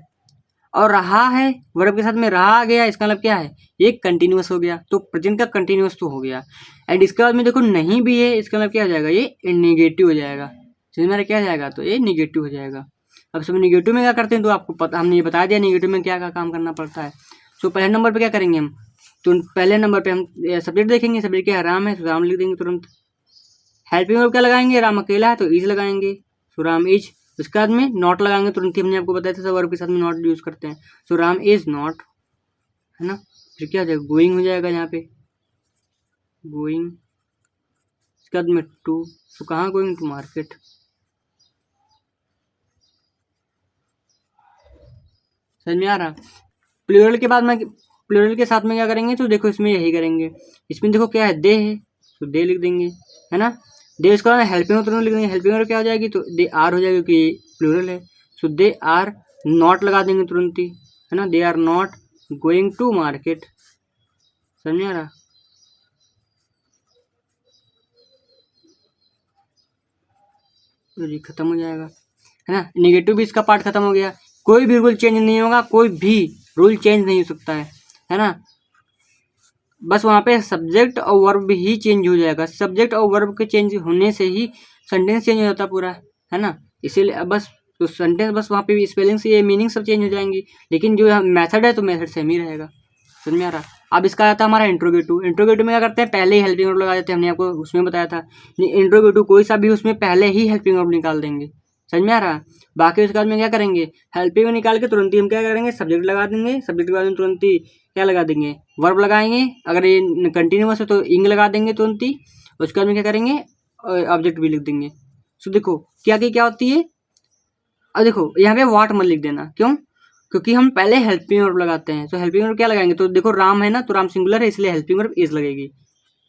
और रहा है वर्ब के साथ में रहा आ गया, इसका मतलब क्या है? ये कंटिन्यूअस हो गया, तो प्रेजेंट का कंटिन्यूअस तो हो गया। एंड इसके बाद में देखो नहीं भी है, इसका मतलब क्या हो जाएगा? ये निगेटिव हो जाएगा, समझ में क्या जाएगा? तो ये निगेटिव हो जाएगा। अब सब निगेटिव में क्या करते हैं तो आपको पता, हमने ये बता दिया निगेटिव में क्या क्या काम करना पड़ता है। सो पहले नंबर पर क्या करेंगे हम? तो पहले नंबर पर हम सब्जेक्ट देखेंगे, सब्जेक्ट क्या है? राम है, तो राम लिख देंगे तुरंत। हेल्पिंग वर्ब क्या लगाएंगे? राम अकेला है तो इज लगाएंगे, सो राम इज। उसके बाद में नॉट लगाएंगे, तुरंत ही हमने आपको बताया था सब वर्ब के साथ में नॉट यूज करते हैं, सो राम इज नॉट, है ना? फिर क्या हो जाएगा? गोइंग हो जाएगा यहाँ पे, गोइंग इसके बाद में टू, तो कहाँ गोइंग टू मार्केट। समझ में आ रहा। प्लूरल के बाद में, प्लूरल के साथ में क्या करेंगे, तो देखो इसमें यही करेंगे। इसमें देखो क्या है, दे है, तो दे लिख देंगे, है ना। दे इसका हेल्पिंग तुरंत लिख देंगे। हेल्पिंग क्या हो जाएगी, तो दे आर हो जाएगी क्योंकि प्लूरल है। सो दे आर नॉट लगा देंगे तुरंत ही, है ना। They are not going to market. समझ में आ रहा। तो जी खत्म हो जाएगा, है ना। नेगेटिव भी इसका पार्ट खत्म हो गया। कोई भी रूल चेंज नहीं होगा, कोई भी रूल चेंज नहीं हो सकता है ना। बस वहाँ पे सब्जेक्ट और वर्ब ही चेंज हो जाएगा। सब्जेक्ट और वर्ब के चेंज होने से ही सेंटेंस चेंज हो जाता पूरा, है ना। इसीलिए अब बस तो सेंटेंस बस वहाँ पे भी स्पेलिंग से ये मीनिंग सब चेंज हो जाएंगी, लेकिन जो मेथड है तो मेथड सेम ही रहेगा। समझ में आ रहा। अब इसका आता है हमारा इंट्रोगेटिव। इंट्रोगेटिव में क्या करते हैं, पहले ही हेल्पिंग वर्ब लगा देते हैं। हमने आपको उसमें बताया था इंट्रोगेटिव कोई सा भी उसमें पहले ही हेल्पिंग वर्ब निकाल देंगे। समझ में आ रहा। बाकी उसके बाद में क्या करेंगे, हेल्पिंग वर्ब निकाल के तुरंत ही हम क्या करेंगे, सब्जेक्ट लगा देंगे। सब्जेक्ट के बाद में तुरंत ही क्या लगा देंगे, वर्ब लगाएंगे। अगर ये कंटिन्यूअस है तो इंग लगा देंगे तुरंत ही। उसके बाद में क्या करेंगे, ऑब्जेक्ट भी लिख देंगे। सो देखो क्या होती है। अब देखो यहाँ पे वाट मत लिख देना, क्यों, क्योंकि हम पहले हेल्पिंग वर्ब लगाते हैं। तो हेल्पिंग वर्ब क्या लगाएंगे, तो देखो राम है ना, तो राम सिंगुलर है इसलिए हेल्पिंग वर्ब इज लगेगी,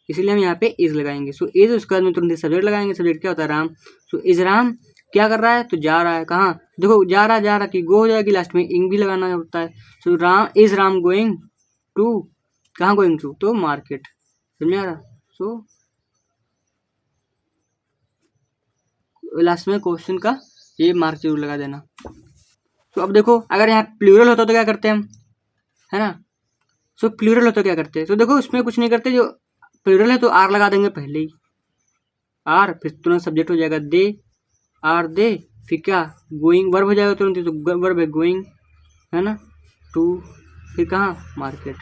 इसलिए हम यहाँ पे इज लगाएंगे। सो इज, उसके बाद में तुरंत सब्जेक्ट लगाएंगे। सब्जेक्ट क्या होता है, राम। सो इज राम क्या कर रहा है, तो जा रहा है। कहाँ, देखो जा रहा की गो हो जाएगी, लास्ट में इंग भी लगाना होता है। So Ram is Ram going to, कहाँ गोइंग टू, तो मार्केट। समझ में आ रहा। सो लास्ट में क्वेश्चन का ये मार्क जरूर लगा देना। तो अब देखो अगर यहाँ प्लूरल होता तो क्या करते हैं हम, है ना। सो प्लूरल होता तो क्या करते हैं, तो देखो इसमें कुछ नहीं करते। जो प्लूरल है तो आर लगा देंगे पहले ही, आर, फिर तुरंत सब्जेक्ट हो जाएगा दे, आर दे, फिर क्या गोइंग, वर्ब हो जाएगा तुरंत ही, तो वर्ब है गोइंग, है ना, टू, फिर कहाँ मार्केट,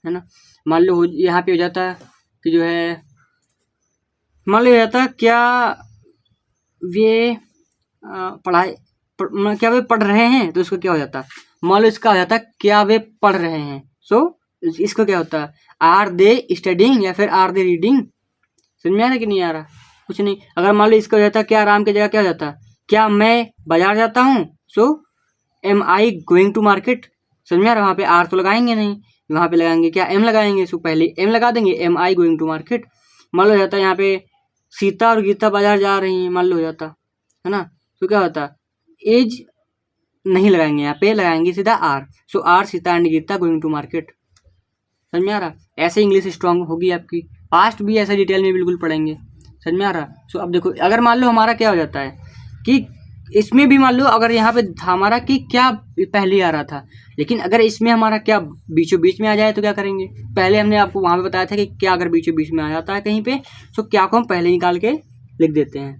है ना। मान लो यहाँ पे हो जाता है कि जो है, मान लो हो जाता क्या वे पढ़ाई क्या वे पढ़ रहे हैं, तो इसको क्या हो जाता, मान लो इसका हो जाता क्या वे पढ़ रहे हैं। सो इसको क्या होता है, आर दे स्टडिंग या फिर आर दे रीडिंग। समझ में आ रहा कि नहीं आ रहा, कुछ नहीं। अगर मान लो इसका हो जाता क्या राम की जगह क्या हो जाता, क्या मैं बाजार जाता हूँ। So am I going to market. समझ में आ रहा, वहाँ पे आर तो लगाएंगे नहीं, वहाँ पे लगाएंगे क्या, एम लगाएंगे। सो पहले एम लगा देंगे, am I going to market. मान लो हो जाता यहाँ पे सीता और गीता बाजार जा रही हैं, मान लो हो जाता, है ना। तो क्या होता, एज नहीं लगाएंगे, यहाँ पे लगाएंगे सीधा are. So are Sita and Gita going to market. समझ में आ रहा, ऐसे इंग्लिश स्ट्रांग होगी आपकी। पास्ट भी ऐसा डिटेल में बिल्कुल पढ़ेंगे। समझ में आ रहा। सो अब देखो अगर मान लो हमारा क्या हो जाता है कि इसमें भी मान लो अगर यहाँ पे हमारा कि क्या पहले आ रहा था, लेकिन अगर इसमें हमारा क्या बीचों बीच में आ जाए तो क्या करेंगे। पहले हमने आपको वहाँ पे बताया था कि क्या अगर बीचों बीच में आ जाता है कहीं पे, तो क्या को हम पहले निकाल के लिख देते हैं।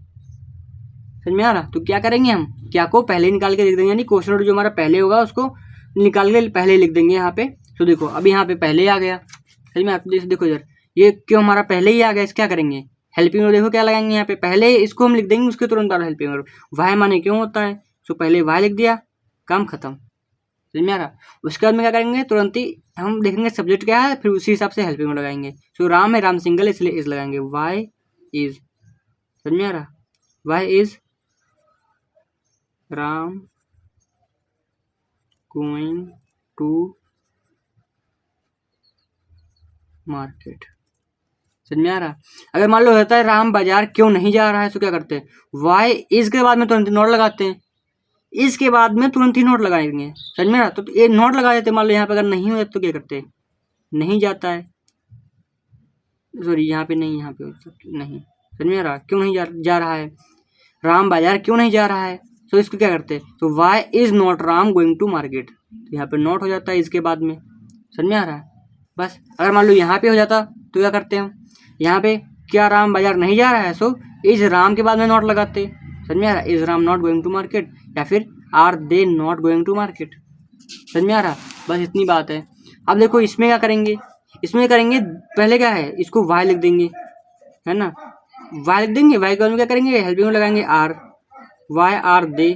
समझ में आ रहा। तो क्या करेंगे हम, क्या को पहले निकाल के लिख देंगे, यानी क्वेश्चन जो हमारा पहले होगा उसको निकाल के पहले लिख देंगे यहाँ पे। तो देखो अब यहाँ पे पहले आ गया। समझ में, आप देखो इधर ये क्यों हमारा पहले ही आ गया, इस क्या करेंगे हेल्पिंग वर्ब, देखो क्या लगाएंगे यहाँ पे, पहले इसको हम लिख देंगे, उसके तुरंत बाद हेल्पिंग वर्ब। वाई माने क्यों होता है, तो पहले वाई लिख दिया, काम खत्म। समझ में आ रहा। उसके बाद में क्या करेंगे, तुरंत ही हम देखेंगे सब्जेक्ट क्या है, फिर उसी हिसाब से हेल्पिंग वर्ब लगाएंगे। सो राम है, राम सिंगल इसलिए इज लगाएंगे, वाई इज। समझ में आ रहा, why is Ram going to market. समझ में आ रहा। अगर मान लो होता है राम बाजार क्यों नहीं जा रहा है, तो क्या करते हैं, वाई इज के बाद में तुरंत नोट लगाते हैं, इसके बाद में तुरंत ही नोट लगाएंगे। समझ में आ रहा, तो ये नोट लगा देते। मान लो यहाँ पे अगर नहीं हुआ तो क्या करते हैं, नहीं जाता है, सॉरी यहाँ पे नहीं, यहाँ पे नहीं। समझ में आ रहा, क्यों नहीं जा रहा है, राम बाजार क्यों नहीं जा रहा है, तो इसको क्या करते हैं, तो why is not Ram going to market. यहाँ पे नोट हो जाता है इसके बाद में। समझ में आ रहा है। बस अगर मान लो यहाँ पे हो जाता तो क्या करते हैं हम, यहाँ पे क्या राम बाजार नहीं जा रहा है, सो इज राम के बाद में नॉट लगाते। समझ में आ रहा, is Ram not going to market, या फिर are they not going to market. समझ में आ रहा, बस इतनी बात है। अब देखो इसमें क्या करेंगे, इसमें करेंगे पहले क्या है, इसको वाई लिख देंगे, है ना, वाई लिख देंगे। वाई के बाद में क्या करेंगे, हेल्पिंग में लगाएंगे आर, वाई आर दे,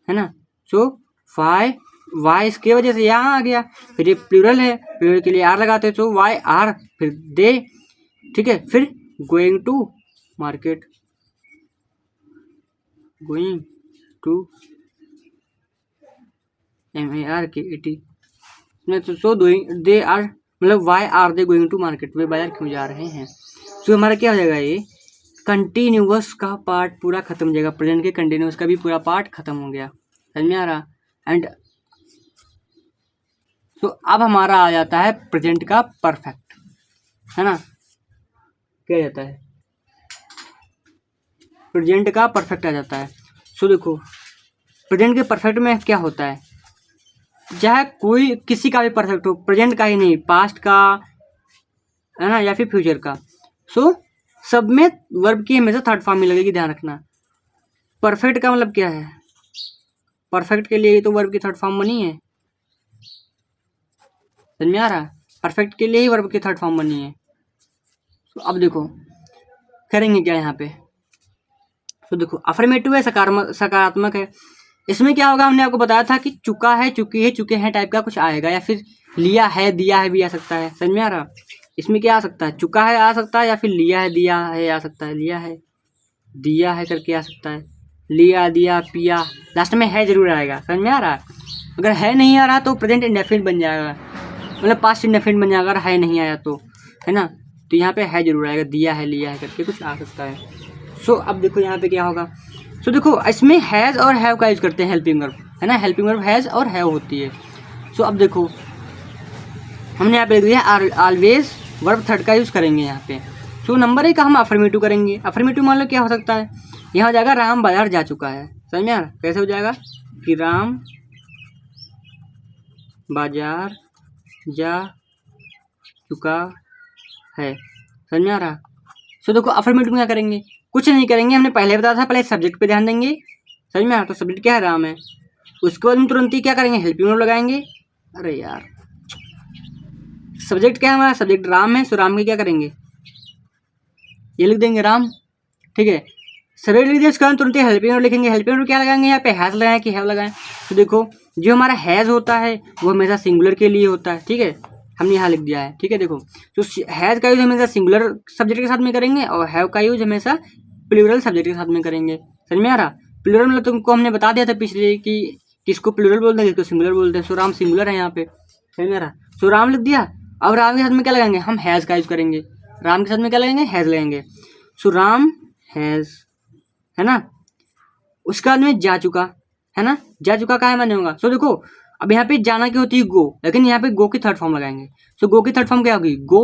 है ना। सो वाई वाई इसके वजह से यहाँ आ गया। फिर ये प्लूरल है, प्लूरल के लिए आर लगाते हैं तो वाई आर, फिर दे, ठीक है। फिर going to market, going to MARKET में तो सो दे आर, मतलब why are they going to market, वे बाजार क्यों जा रहे हैं। तो हमारा क्या हो जाएगा, ये कंटिन्यूअस का पार्ट पूरा खत्म हो जाएगा, प्रेजेंट के कंटिन्यूअस का भी पूरा पार्ट खत्म हो गया, समझ में आ रहा। एंड तो अब हमारा आ जाता है प्रेजेंट का परफेक्ट, है ना, क्या जाता है प्रेजेंट का परफेक्ट आ जाता है। सो देखो प्रेजेंट के परफेक्ट में क्या होता है, चाहे कोई किसी का भी परफेक्ट हो, प्रेजेंट का ही नहीं, पास्ट का, है ना, या फिर फ्यूचर का। सो सब में वर्ब की हमेशा थर्ड फॉर्म में लगेगी, ध्यान रखना। परफेक्ट का मतलब क्या है, परफेक्ट के लिए तो वर्ब की थर्ड फॉर्म बनी है, समझ में आ रहा है, परफेक्ट के लिए ही वर्ब की थर्ड फॉर्म बनी है। तो अब देखो करेंगे क्या यहाँ पे, तो देखो अफर्मेटिव है, सकारात्मक है, इसमें क्या होगा, हमने आपको बताया था कि चुका है, चुकी है, चुके हैं टाइप का कुछ आएगा, या फिर लिया है, दिया है भी आ सकता है, समझ में आ रहा। इसमें क्या आ सकता है, चुका है आ सकता है, या फिर लिया है, दिया है आ सकता है, लिया है, दिया है करके आ सकता है, लिया, दिया, पिया, लास्ट में है जरूर आएगा, समझ में आ रहा है। अगर है नहीं आ रहा तो प्रेजेंट इंडेफिनिट बन जाएगा, मतलब पास्ट इंडेफिनिट बन जाएगा, अगर है नहीं आया तो, है ना। तो यहाँ पे है जरूर आएगा, दिया है, लिया है करके कुछ आ सकता है। सो अब देखो यहाँ पे क्या होगा, सो देखो इसमें हैज़ और हैव का यूज़ करते हैं हेल्पिंग वर्ब, है ना, हेल्पिंग वर्ब हैज़ और हैव होती है। सो अब देखो हमने यहाँ पे लिख दिया ऑलवेज वर्ब थर्ड का यूज़ करेंगे यहाँ पे। सो नंबर 1 का हम अफर्मेटिव करेंगे, अफर्मेटिव मान लो क्या हो सकता है, यहाँ हो जाएगा राम बाजार जा चुका है, समझ में आ रहा, कैसे हो जाएगा कि राम बाजार जा चुका है, समझ में आ रहा। सो देखो अफर्मेटिव में क्या करेंगे, कुछ नहीं करेंगे, हमने पहले बताया था, पहले सब्जेक्ट पे ध्यान देंगे, समझ में आ रहा। तो सब्जेक्ट क्या है, राम है, उसके बाद हम तुरंत ही क्या करेंगे, हेल्पिंग वर्ब लगाएंगे। अरे यार सब्जेक्ट क्या है हमारा, सब्जेक्ट राम है, सो राम के क्या करेंगे, ये लिख देंगे राम, ठीक है। सब्जेक्ट लिख दिया, उसके बाद तुरंत ही हेल्पिंग वर्ब लिखेंगे, हेल्पिंग वर्ब क्या लगाएंगे, यहाँ पे हैज़ लगाएं कि हैव लगाएं। तो देखो जो हमारा हैज़ होता है वो हमेशा सिंगुलर के लिए होता है, ठीक है, हमने यहाँ लिख दिया है, ठीक है। देखो तो हैज़ का यूज हमेशा सिंगुलर सब्जेक्ट के साथ में करेंगे, और हैव का यूज हमेशा प्लूरल सब्जेक्ट के साथ में करेंगे, समझ में आ रहा। प्लूरल मतलब तुमको हमने बता दिया था पिछले कि किसको प्लूरल बोलते हैं, किसको सिंगुलर बोलते हैं। सो राम सिंगुलर है यहाँ पे, समझ में आ रहा। सो राम लिख दिया, अब राम के साथ में क्या लगाएंगे, हम हैज़ का यूज करेंगे, राम के साथ में क्या लगेंगे, हैज़ लगेंगे। सो राम हैज़, है ना, उसके बाद में जा चुका, है ना, जा चुका का है माने होगा। सो देखो अब यहाँ पे जाना की होती है गो, लेकिन यहाँ पे गो की थर्ड फॉर्म लगाएंगे। सो गो की थर्ड फॉर्म क्या होगी, गो,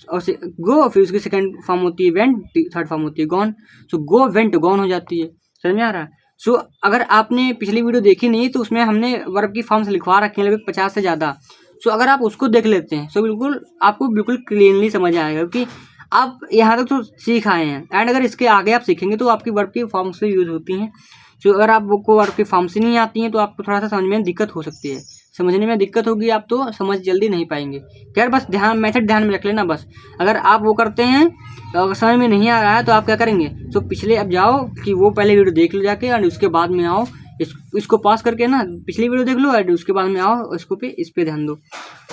और गो, फिर उसकी सेकंड फॉर्म होती है वेंट, थर्ड फॉर्म होती है गॉन। सो गो वेंट गॉन हो जाती है, समझ में आ रहा है। सो अगर आपने पिछली वीडियो देखी नहीं तो उसमें हमने वर्ब की फॉर्म्स लिखवा रखे हैं लगभग 50 से ज़्यादा। सो अगर आप उसको देख लेते हैं सो बिल्कुल आपको बिल्कुल क्लीनली समझ आएगा, क्योंकि आप यहाँ तक तो सीख आए हैं, एंड अगर इसके आगे आप सीखेंगे तो आपकी वर्ब की फॉर्म्स भी यूज़ होती हैं। तो अगर आपको वर्ब की फॉर्म्स ही नहीं आती हैं तो आपको थोड़ा सा समझ में दिक्कत हो सकती है, समझने में दिक्कत होगी, आप तो समझ जल्दी नहीं पाएंगे। खैर बस मेथड ध्यान में रख लेना बस। अगर आप वो करते हैं तो अगर समझ में नहीं आ रहा है तो आप क्या करेंगे, तो पिछले अब जाओ कि वो पहले वीडियो देख लो जाके, और उसके बाद में आओ इसको पास करके ना पिछली वीडियो देख लो, और उसके बाद में आओ इसको पे इस पे ध्यान दो।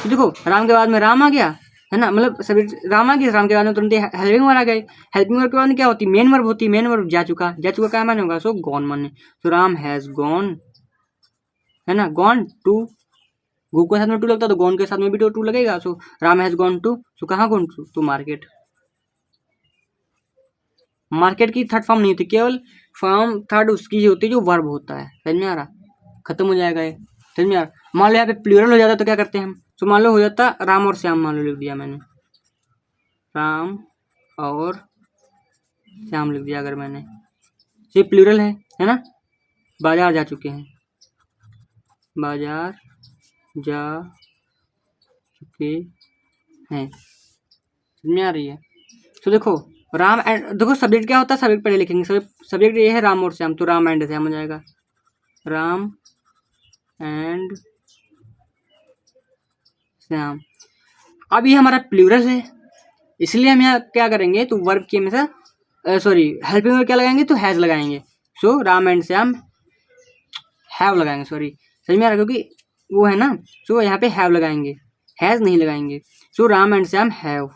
तो देखो राम के बाद में राम आ गया, है ना, मतलब सभी राम आ गया, राम के बाद में तुरंत हेल्पिंग वर्ब आ गए। हेल्पिंग वर्ब के बाद में क्या होती है, मेन वर्ब होती है, मेन वर्ब जा चुका क्या माने होगा, सो गॉन माने। सो राम हैज़ गॉन, है ना, गॉन टू, गो के साथ में टू लगता है तो गॉन के साथ में भी टू लगेगा। सो Ram has gone to, so कहाँ गॉन टू, तो मार्केट। मार्केट की थर्ड फॉर्म नहीं होती, केवल फॉर्म थर्ड उसकी ही होती है जो वर्ब होता है, समझ में आ रहा, खत्म हो जाएगा ये, समझ में आ रहा। मान लो यहाँ पे प्लूरल हो जाता तो क्या करते हैं हम, तो मान लो हो जाता राम और श्याम, मान लो लिख दिया मैंने, राम और श्याम लिख दिया अगर मैंने, ये प्लूरल है ना। बाजार जा चुके हैं, बाजार जा चुके हैं, समझ में आ रही है। तो देखो राम एंड, देखो सब्जेक्ट क्या होता है, सब्जेक्ट पहले लिखेंगे, सब्जेक्ट ये है राम और श्याम, तो राम एंड श्याम हो जाएगा, राम एंड श्याम। अब ये हमारा प्लूरल है, इसलिए हम यहाँ क्या करेंगे, तो वर्ब की हमेशा सॉरी हेल्पिंग वर्ब क्या लगाएंगे, तो हैज़ लगाएंगे। So Ram and Shyam have लगाएंगे, सॉरी समझ में आ रहा है, क्योंकि वो है ना, सो यहाँ पे हैव लगाएंगे, हैज़ नहीं लगाएंगे। So Ram and Shyam have,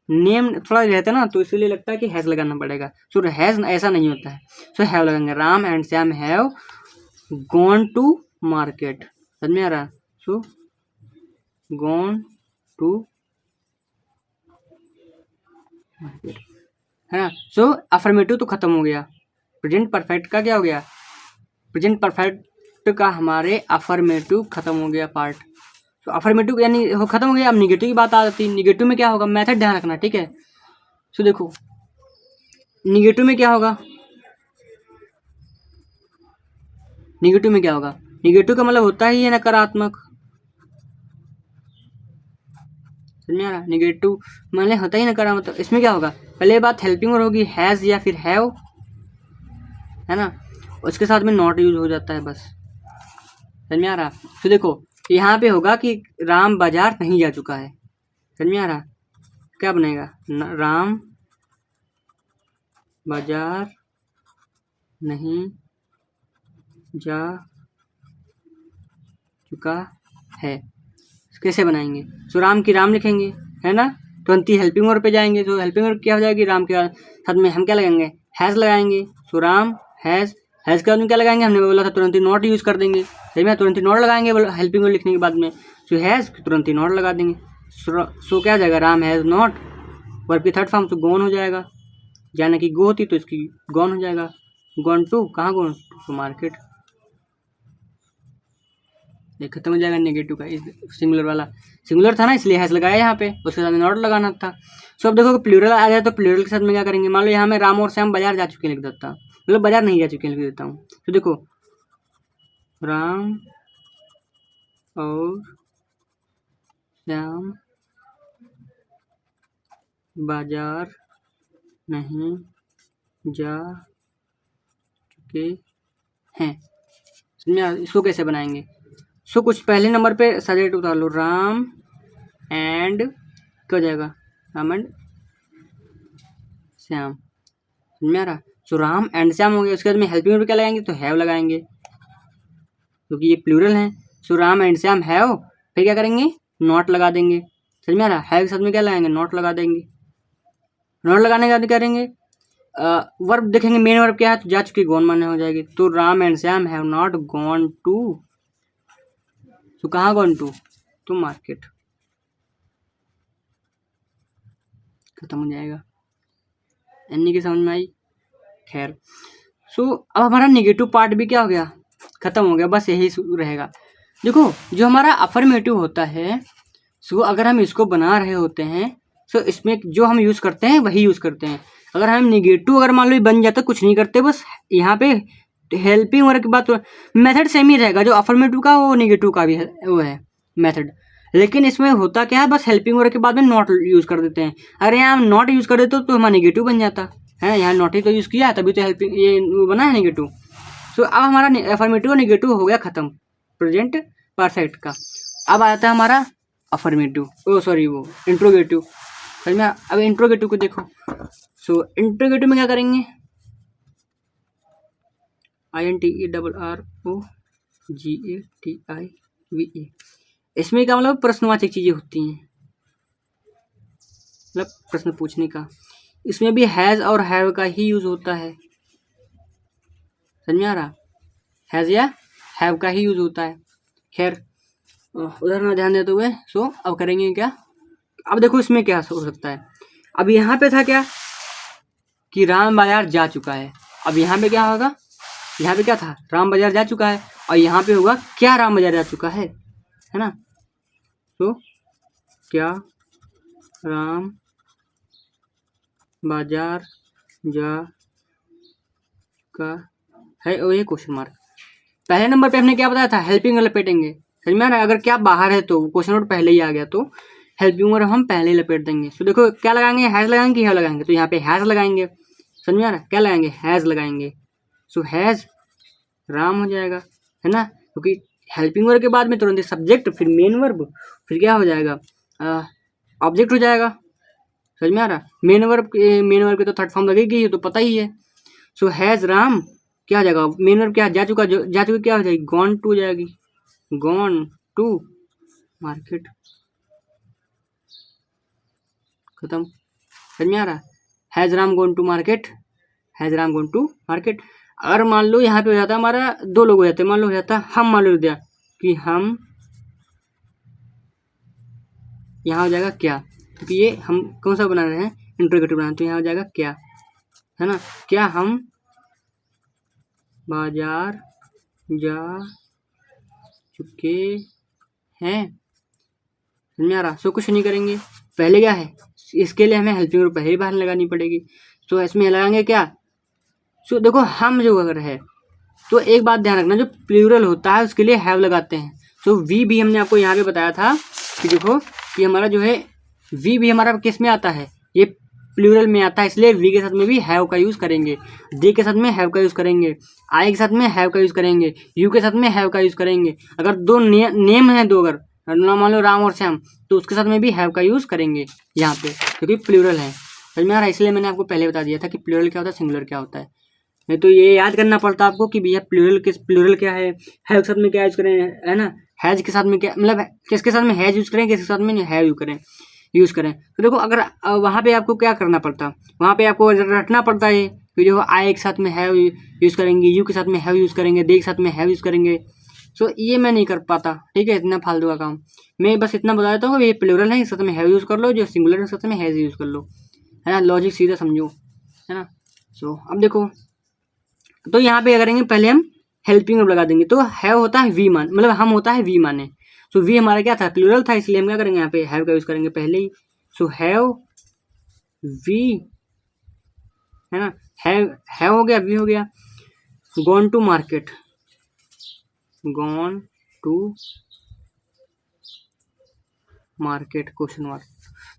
name थोड़ा रहता है ना तो इसलिए लगता है कि हैज़ लगाना पड़ेगा। सो हैज़ ऐसा नहीं होता है, सो हैव लगाएंगे। Ram and Shyam have gone to market, समझ में आ रहा? सो गॉन टू मार्केट है ना। सो अफर्मेटिव तो खत्म हो गया, प्रेजेंट परफेक्ट का क्या हो गया, प्रेजेंट परफेक्ट का हमारे अफर्मेटिव खत्म हो गया पार्ट। तो अफर्मेटिव यानी खत्म हो गया। अब निगेटिव की बात आ जाती है। निगेटिव में क्या होगा, मेथड ध्यान रखना, ठीक है। सो देखो निगेटिव में क्या होगा, निगेटिव में क्या होगा, निगेटिव का मतलब होता ही है नकारात्मक, समझ में आ रहा? निगेटिव मतलब होता ही नकारात्मक। मतलब इसमें क्या होगा, पहले बात हेल्पिंग वर्ब होगी हैज़ या फिर हैव, है ना, उसके साथ में नॉट यूज हो जाता है बस, समझ में आ रहा? तो देखो यहाँ पे होगा कि राम बाजार नहीं जा चुका है, समझ में आ रहा? क्या बनेगा, राम बाजार नहीं जा चुका है। कैसे बनाएंगे, सो राम की राम लिखेंगे, है ना, तुरंत ही हेल्पिंग वर्ब पे जाएंगे। तो हेल्पिंग वर्ब क्या हो जाएगी, राम के साथ में हम क्या लगाएंगे, हैज़ लगाएंगे। सो राम हैज़, हैज़ के बाद में क्या लगाएंगे, हमने बोला था तुरंत ही नॉट यूज़ कर देंगे, सही में, तुरंत ही नॉट लगाएंगे हेल्पिंग वर्ब लिखने के बाद में। सो हैज़ तुरंत ही नॉट लगा देंगे। सो क्या हो जाएगा, राम हैज़ नॉट, वर्ब की थर्ड फॉर्म तो गॉन हो जाएगा, यानी कि गो होती तो इसकी गॉन हो जाएगा। गॉन टू, कहाँ गॉन टू मार्केट, ये खत्म हो जाएगा नेगेटिव का। इस सिंगुलर वाला सिंगुलर था ना इसलिए हैज़ लगाया यहाँ पे, उसके साथ में नॉट लगाना था। सो अब देखो प्लूरल आ जाए तो प्लूरल के साथ में क्या करेंगे, मान लो यहाँ में राम और श्याम बाजार जा चुके हैं लिख देता, मतलब बाजार नहीं जा चुके हैं लिख देता हूँ। तो देखो राम और श्याम बाजार नहीं जा चुके हैं। इसको कैसे बनाएंगे, सो कुछ पहले नंबर पे सब्जेक्ट उतार लो, राम एंड क्या हो जाएगा, राम एंड श्याम, समझ में आ रहा? सो राम एंड श्याम हो गया। उसके बाद में हेल्पिंग वर्ब क्या लगाएंगे, तो हैव लगाएंगे क्योंकि ये प्लूरल है। So Ram and Shyam have, फिर क्या करेंगे, नॉट लगा देंगे, समझ में आ रहा? हैव के साथ में क्या लगाएंगे, नॉट लगा देंगे। नॉट लगाने के बाद करेंगे वर्ब देखेंगे, मेन वर्ब क्या है, तो जा चुकी गॉन माने हो जाएगी। तो Ram and Shyam have not gone to, तो कहाँ गॉन टू मार्केट, खत्म हो जाएगा। एनी की समझ में आई, खैर। सो अब हमारा नेगेटिव पार्ट भी क्या हो गया, खत्म हो गया, बस यही रहेगा। देखो जो हमारा अफर्मेटिव होता है, सो अगर हम इसको बना रहे होते हैं, सो इसमें जो हम यूज़ करते हैं वही यूज़ करते हैं। अगर हम नेगेटिव अगर मान लो बन जाता, कुछ नहीं करते, बस यहाँ पे हेल्पिंग वर्ब की बात, तो मेथड सेम ही रहेगा, जो अफर्मेटिव का वो नेगेटिव का भी है, वो है मेथड। लेकिन इसमें होता क्या है, बस हेल्पिंग वर्ब के बाद में नॉट यूज़ कर देते हैं। अगर यहाँ हम नॉट यूज़ कर देते तो हमारा नेगेटिव बन जाता है, यहाँ नॉट ही तो यूज़ किया है तभी तो हेल्पिंग ये बना है नेगेटिव। सो अब हमारा अफर्मेटिव नेगेटिव हो गया खत्म प्रेजेंट परफेक्ट का। अब आता है हमारा अफर्मेटिव, ओ सॉरी वो इंट्रोगेटिव, समझ में? अब इंट्रोगेटिव को देखो। सो इंट्रोगेटिव में क्या करेंगे, INTERROGATIVE, इसमें क्या मतलब प्रश्नवाचक चीज़ें होती हैं, मतलब प्रश्न पूछने का। इसमें भी हैज़ और हैव का ही यूज़ होता है, समझ में आ रहा? हैज़ या हैव का ही यूज़ होता है। खैर उधर ना ध्यान देते हुए, सो अब करेंगे क्या, अब देखो इसमें क्या हो सकता है। अब यहाँ पे था क्या कि राम बाजार जा चुका है, अब यहाँ पे क्या होगा, यहाँ पे क्या था, राम बाजार जा चुका है, और यहाँ पे होगा क्या राम बाजार जा चुका है ना। तो क्या राम बाजार जा चुका है, और ये क्वेश्चन मार्क। पहले नंबर पे हमने क्या बताया था, हेल्पिंग लपेटेंगे, समझ में आ रहा है? अगर क्या बाहर है तो क्वेश्चन नोट पहले ही आ गया, तो हेल्पिंग वर्ब हम पहले ही लपेट देंगे। तो देखो क्या लगाएंगे, हैज़ लगाएंगे, हैव लगाएंगे, तो यहाँ पे हैज़ लगाएंगे, समझ में आ रहा है? क्या लगाएंगे, हैज़ लगाएंगे। सो हैज़ राम हो जाएगा, है ना, क्योंकि हेल्पिंग वर्ब के बाद में तुरंत सब्जेक्ट, फिर मेन वर्ब, फिर क्या हो जाएगा, ऑब्जेक्ट हो जाएगा, समझ में आ रहा? मेन वर्ब की तो थर्ड फॉर्म लगेगी, ये तो पता ही है। सो हैज़ राम क्या हो जाएगा, मेन वर्ब क्या जा चुका, क्या हो जाएगी, गॉन टू हो जाएगी, गॉन टू मार्केट, खत्म। समझ में आ रहा? Has Ram gone to market, has Ram gone to market. अगर मान लो यहाँ पे हो जाता हमारा दो लोग हो जाते, मान लो हो जाता हम, मान लो दिया कि हम, यहाँ हो जाएगा क्या, क्योंकि ये हम कौन सा बना रहे हैं, इंट्रोगेटिव बना रहे हैं, तो यहाँ हो जाएगा क्या, है ना। क्या हम बाजार जा चुके हैं। समझ में आ रहा? सो कुछ नहीं करेंगे, पहले क्या है, इसके लिए हमें हेल्पिंग वर्ब पहले ही बाहर लगानी पड़ेगी। तो इसमें लगाएंगे क्या, सो देखो हम जो अगर है तो एक बात ध्यान रखना, जो प्लूरल होता है उसके लिए हैव लगाते हैं। सो वी भी हमने आपको यहाँ पे बताया था कि देखो कि हमारा जो है वी भी हमारा किस में आता है, ये प्लूरल में आता है, इसलिए वी के साथ में भी हैव का यूज़ करेंगे, दे के साथ में हैव का यूज़ करेंगे, आई के साथ में हैव का यूज़ करेंगे, यू के साथ में हैव का यूज़ करेंगे। अगर दो नेम हैं दो, अगर मान लो राम और श्याम, तो उसके साथ में भी हैव का यूज़ करेंगे यहाँ पे, क्योंकि प्लूरल है। समझ में आ रहा है? इसलिए मैंने आपको पहले बता दिया था कि प्लूरल क्या होता है, सिंगुलर क्या होता है। नहीं तो ये याद करना पड़ता आपको कि भैया प्लूरल क्या है, हैव के साथ में क्या यूज़ करें, है ना, हैज के साथ में क्या, मतलब किसके साथ में हैज यूज़ करें, किसके साथ में हैव यूज़ करें। तो देखो अगर वहाँ पे आपको क्या करना पड़ता, वहाँ पे आपको रटना पड़ता है कि जो आई के साथ में हैव यूज़ करेंगे, यू के साथ में हैव यूज़ करेंगे, दे के साथ में हैव यूज़ करेंगे। सो ये मैं नहीं कर पाता, ठीक है, इतना फालतू का काम। मैं बस इतना बता देता हूँ, ये प्लूरल है, इसके साथ में हैव यूज़ कर लो, जो सिंगुलर है उसके साथ में हैज यूज़ कर लो, है ना, लॉजिक सीधा समझो, है ना। सो अब देखो, तो यहाँ पे क्या करेंगे, पहले हम हेल्पिंग वर्ब लगा देंगे। तो हैव होता है वी मान, मतलब हम होता है वी माने। सो वी हमारा क्या था, प्लूरल था, इसलिए हम क्या करेंगे, यहाँ पे हैव का यूज़ करेंगे पहले ही। सो हैव वी, है ना, हैव हो गया, वी हो गया। Gone to market, gone to market, question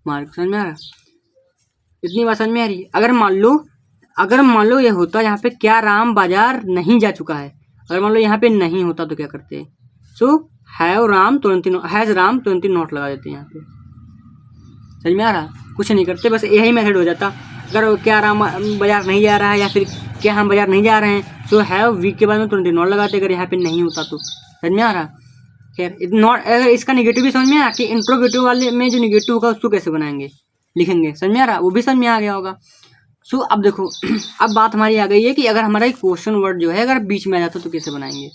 mark, समझ में आ रहा? इतनी बात समझ में आ रही है? अगर मान लो ये होता यहाँ पे, क्या राम बाजार नहीं जा चुका है, अगर मान लो यहाँ पे नहीं होता तो क्या करते हैं, सो हैव राम तुरंत ही, हैज़ राम तुरंत ही नॉट लगा देते हैं यहाँ पे। समझ में आ रहा? कुछ नहीं करते, बस यही मेथड हो जाता। अगर क्या राम बाजार नहीं जा रहा है, या फिर क्या हम बाजार नहीं जा रहे हैं, सो हैव वीक के बाद में तुरंत ही नॉट लगाते, अगर यहाँ पे नहीं होता तो। समझ में आ रहा? खैर नॉट, अगर इसका निगेटिव भी समझ में आया कि इंट्रोगेटिव वाले में जो निगेटिव होगा उसको कैसे बनाएंगे, लिखेंगे, समझ में आ रहा? वो भी समझ में आ गया होगा। सो अब देखो अब बात हमारी आ गई है कि अगर हमारा क्वेश्चन वर्ड जो है अगर बीच में आ जाता तो कैसे बनाएंगे।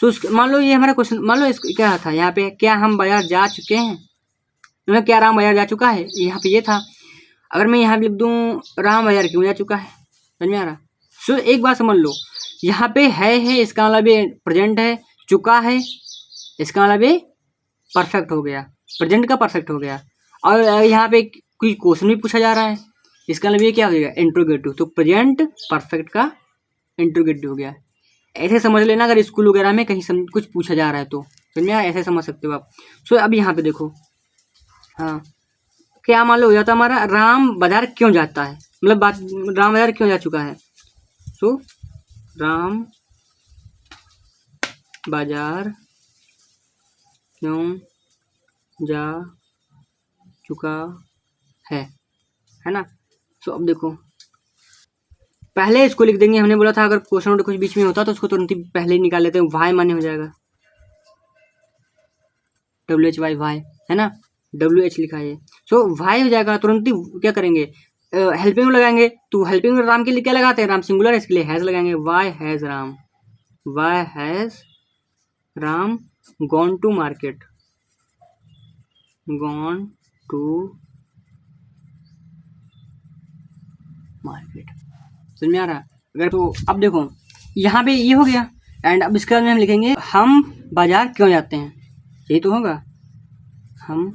तो मान लो ये हमारा क्वेश्चन, मान लो क्या था यहाँ पे, क्या हम बाजार जा चुके हैं, मतलब क्या राम बाजार जा चुका है, यहाँ पे ये था। अगर मैं यहाँ लिख दूँ राम बाजार क्यों जा चुका है, समझ में आ रहा? सो एक बात समझ लो, यहाँ पे है इसका मतलब ये प्रेजेंट है, चुका है इसका मतलब ये परफेक्ट हो गया, प्रेजेंट का परफेक्ट हो गया। और यहाँ पे कोई क्वेश्चन भी पूछा जा रहा है, इसका मतलब ये क्या हो गया, इंट्रोगेटिव। तो प्रेजेंट परफेक्ट का इंट्रोगेटिव हो गया। ऐसे समझ लेना, अगर स्कूल वगैरह में कहीं कुछ पूछा जा रहा है तो समझ में, ऐसे समझ सकते हो आप। सो अब यहाँ पे देखो, हाँ, क्या मान लो हो जाता हमारा राम बाजार क्यों जाता है, मतलब बात राम बाजार क्यों जा चुका है। सो राम बाजार क्यों जा चुका है ना। सो अब देखो, पहले इसको लिख देंगे, हमने बोला था अगर क्वेश्चन वर्ड कुछ बीच में होता तो उसको तुरंत ही पहले ही निकाल लेते हैं, वाई माने हो जाएगा, WHY वाई, है ना, WH लिखा है। सो वाई हो जाएगा, तुरंत ही क्या करेंगे, हेल्पिंग लगाएंगे। तो हेल्पिंग राम के लिए क्या लगाते हैं, राम सिंगुलर है इसके लिए हैज़ लगाएंगे, why has Ram, why has Ram gone to market, gone to market. समझ में आ रहा है? अगर तो अब देखो यहाँ पे ये हो गया, एंड अब इसके बाद में हम लिखेंगे हम बाजार क्यों जाते हैं, यही तो होगा, हम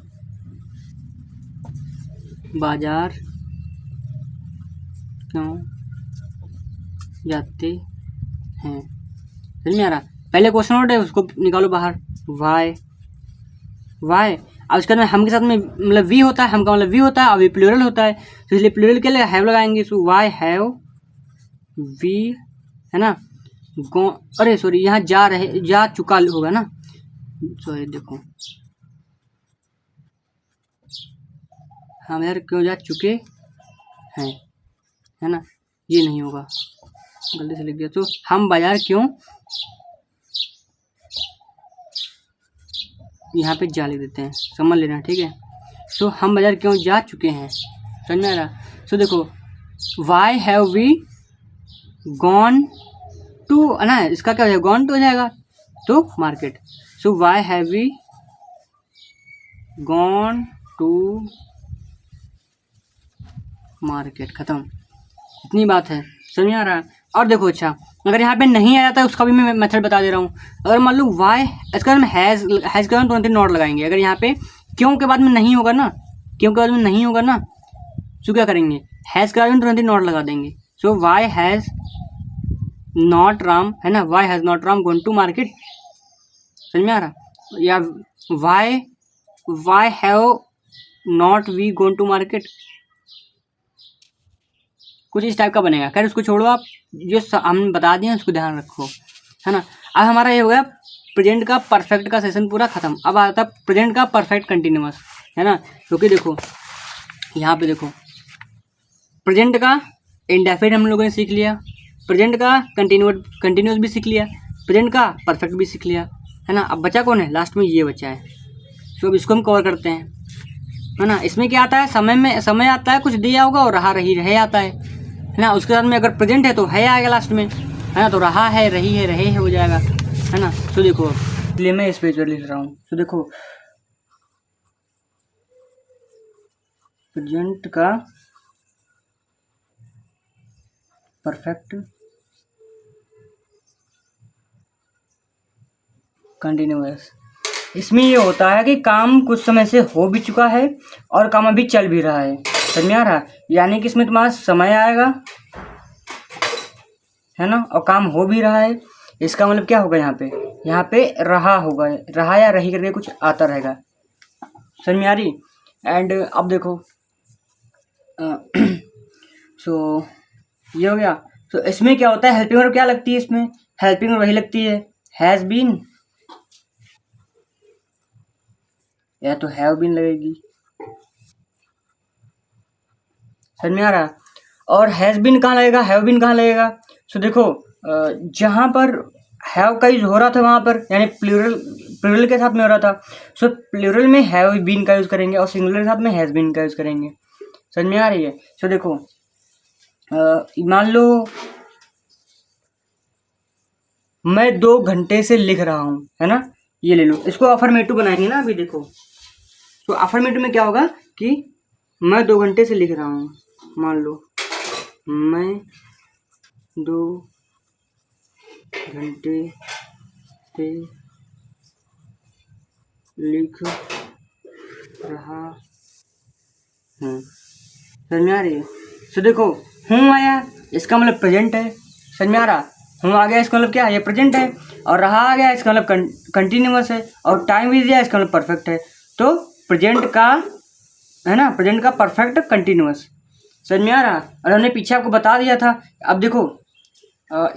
बाजार क्यों जाते हैं। समझ में आ रहा? पहले क्वेश्चन वर्ड है उसको निकालो बाहर, वाई वाई। अब उसके बाद में हम के साथ में मतलब वी होता है, हम का मतलब वी होता है, और वी प्लूरल होता है, तो इसलिए प्लूरल के लिए हैव लगाएंगे। सो वाई हैव वी, है ना, गो, अरे सॉरी यहाँ जा चुका होगा ना, सॉरी देखो, हम यार क्यों जा चुके हैं, है ना, ये नहीं होगा, गलती से लिख दिया। तो हम बाजार क्यों यहाँ पे जा लिख देते हैं, समझ लेना, ठीक है। सो हम बाज़ार क्यों जा चुके हैं, समझ में आ रहा। सो देखो why have we gone to, है ना, इसका क्या हो जाएगा, गॉन टू हो जाएगा तो market. So why have we gone to market, ख़त्म, इतनी बात है, समझ में आ रहा है। और देखो अच्छा, अगर यहाँ पे नहीं आ जाता है उसका भी मैं मेथड बता दे रहा हूँ। अगर मान लो वाई, इसका हम हैज़ के बाद तुरंत नॉट लगाएंगे। अगर यहाँ पे क्यों के बाद में नहीं होगा ना, क्यों के बाद में नहीं होगा ना, तो क्या करेंगे, हैज़ के बाद में तुरंत नॉट लगा देंगे। So why has not Ram, है ना, why has not Ram gone to market, समझ में आ रहा। या why have not we gone to market, कुछ इस टाइप का बनेगा। खैर उसको छोड़ो, आप जो हम बता दिए उसको ध्यान रखो, है ना। अब हमारा ये हो गया प्रेजेंट का परफेक्ट का सेशन पूरा ख़त्म। अब आता है प्रेजेंट का परफेक्ट कंटिन्यूअस, है ना। क्योंकि देखो यहाँ पे देखो प्रेजेंट का इंडेफिनिट हम लोगों ने सीख लिया, प्रेजेंट का कंटिन्यूअस भी सीख लिया, प्रेजेंट का परफेक्ट भी सीख लिया, है ना। अब बचा कौन है, लास्ट में ये बचा है। तो अब इसको हम कवर करते हैं, है ना। इसमें क्या आता है, समय आता है, कुछ दिया होगा और रहे आता है ना। उसके साथ में अगर प्रेजेंट है तो है आएगा लास्ट में, है ना। तो रहा है, रही है, रहे है हो जाएगा, है ना। तो देखो इसलिए मैं इस पेज पर लिख रहा हूँ। तो देखो प्रेजेंट का परफेक्ट कंटिन्यूअस, इसमें ये होता है कि काम कुछ समय से हो भी चुका है और काम अभी चल भी रहा है, समझ में आ रहा है। यानी कि इसमें तुम्हारा समय आएगा, है ना, और काम हो भी रहा है। इसका मतलब क्या होगा, यहाँ पे रहा होगा, रहा या रही करके कुछ आता रहेगा, समझ में आ रही। एंड अब देखो सो ये हो गया। तो इसमें क्या होता है, हेल्पिंग वर्ब क्या लगती है, इसमें हेल्पिंग वर्ब वही लगती है, हैज़ बीन या तो हैव बीन लगेगी, समझ में आ रहा। और हैज़ बीन कहाँ लगेगा, हैव बीन कहाँ लगेगा। सो देखो जहाँ पर हैव का यूज हो रहा था वहाँ पर, यानी प्लूरल के साथ में हो रहा था, सो प्लूरल में हैव बीन का यूज़ करेंगे और सिंगुलर के साथ में हैज़ बीन का यूज़ करेंगे, समझ में आ रही है। सो देखो मान लो मैं 2 घंटे से लिख रहा हूँ, है ना, ये ले लो, इसको अफर्मेटिव बनाएंगे ना अभी। देखो तो अफर्मेटिव में क्या होगा कि मैं 2 घंटे से लिख रहा हूँ, मान लो मैं 2 घंटे से लिख रहा हूँ, समझ में आ रही है। तो देखो हूँ आया, इसका मतलब प्रेजेंट है, समझ में आ रहा। हूँ आ गया, इसका मतलब क्या है, ये प्रेजेंट है। और रहा आ गया, इसका मतलब कंटिन्यूअस है। और टाइम भी दिया, इसका मतलब परफेक्ट है। तो प्रेजेंट का, है ना, प्रेजेंट का परफेक्ट कंटिन्यूअस, समझ में आ रहा। और हमने पीछे आपको बता दिया था। अब देखो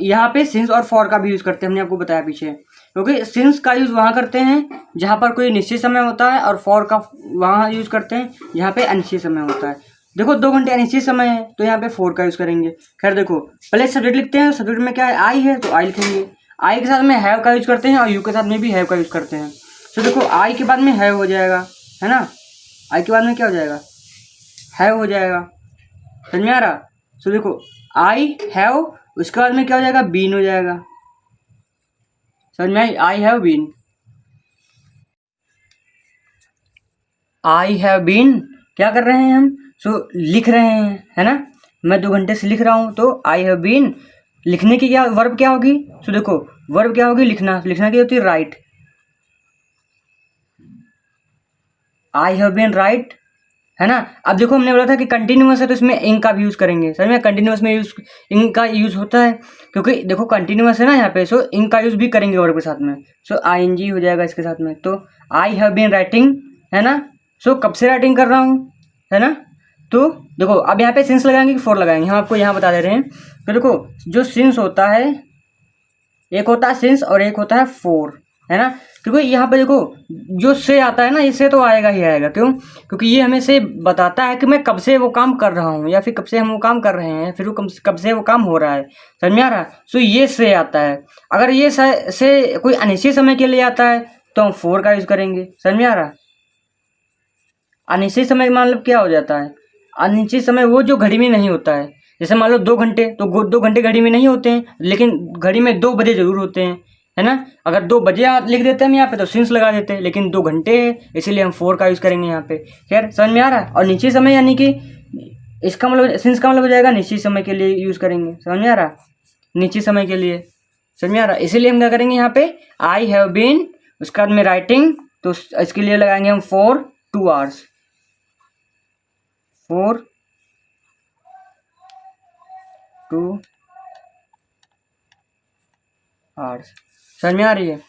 यहाँ पे सिंस और फॉर का भी यूज़ करते हैं, हमने आपको बताया पीछे। क्योंकि सिंस का यूज़ वहाँ करते हैं जहाँ पर कोई निश्चित समय होता है, और फॉर का वहाँ यूज़ करते हैं जहाँ पे अनिश्चित समय होता है। देखो 2 घंटे अनिश्चित समय है तो यहाँ पे फॉर का यूज़ करेंगे। खैर देखो पहले सब्जेक्ट लिखते हैं, सब्जेक्ट में क्या है, आई है तो आई लिखेंगे। आई के साथ में हैव का यूज़ करते हैं और यू के साथ में भी हैव का यूज़ करते हैं। तो देखो आई के बाद में हैव हो जाएगा, है ना, आई के बाद में क्या हो जाएगा, हैव हो जाएगा, समझ में आ रहा। तो देखो आई हैव, उसके बाद में क्या हो जाएगा, बीन हो जाएगा, समझ में I have been. I have been क्या कर रहे हैं हम, लिख रहे हैं, है ना। मैं 2 घंटे से लिख रहा हूँ तो आई हैव बीन, लिखने की क्या वर्ब क्या होगी। तो देखो वर्ब क्या होगी, लिखना। लिखना क्या होती है, write. I have been write, है ना। अब देखो हमने बोला था कि कंटिन्यूअस है तो इसमें इंग का भी यूज़ करेंगे, समझ में। कंटिन्यूअस में इंग का यूज़ होता है क्योंकि देखो कंटिन्यूअस है ना यहाँ पे, सो इंग का यूज़ भी करेंगे वर्ब के साथ में। सो ING हो जाएगा इसके साथ में। तो आई हैव बीन राइटिंग, है ना। सो कब से राइटिंग कर रहा हूँ, है ना। तो देखो अब यहाँ पे सिंस लगाएंगे कि फॉर लगाएंगे, हम आपको यहाँ बता दे रहे हैं। तो देखो जो सिंस होता है, एक होता है सिंस और एक होता है फॉर, है ना। क्योंकि यहाँ पे देखो जो से आता है ना, इससे तो आएगा ही आएगा। क्यों, क्योंकि ये हमें से बताता है कि मैं कब से वो काम कर रहा हूँ, या फिर कब से हम वो काम कर रहे हैं, फिर वो कब से वो काम हो रहा है, समझ में आ रहा है। सो ये से आता है। अगर ये से कोई अनिश्चित समय के लिए आता है तो हम 4 का यूज़ करेंगे। समझ में आ रहा? अनिश्चित समय मतलब क्या हो जाता है, अनिश्चित समय वो जो घड़ी में नहीं होता है। जैसे मान लो 2 घंटे, तो 2 घंटे घड़ी में नहीं होते हैं, लेकिन घड़ी में 2 बजे जरूर होते हैं, है ना। अगर 2 बजे आप लिख देते हैं हम यहाँ पे तो सिंस लगा देते हैं, लेकिन 2 घंटे है इसीलिए हम 4 का यूज़ करेंगे यहाँ पे। खैर समझ में आ रहा है। और निश्चित समय यानी कि इसका मतलब सिंस का मतलब हो जाएगा निश्चित समय के लिए यूज़ करेंगे। समझ में आ रहा? निश्चित समय के लिए। समझ में आ रहा? इसीलिए हम क्या करेंगे यहाँ पे आई हैव बीन, उसके बाद में राइटिंग, तो इसके लिए लगाएंगे हम 4 2 आवर्स, 4 2 आवर्स। समझ में आ रही है?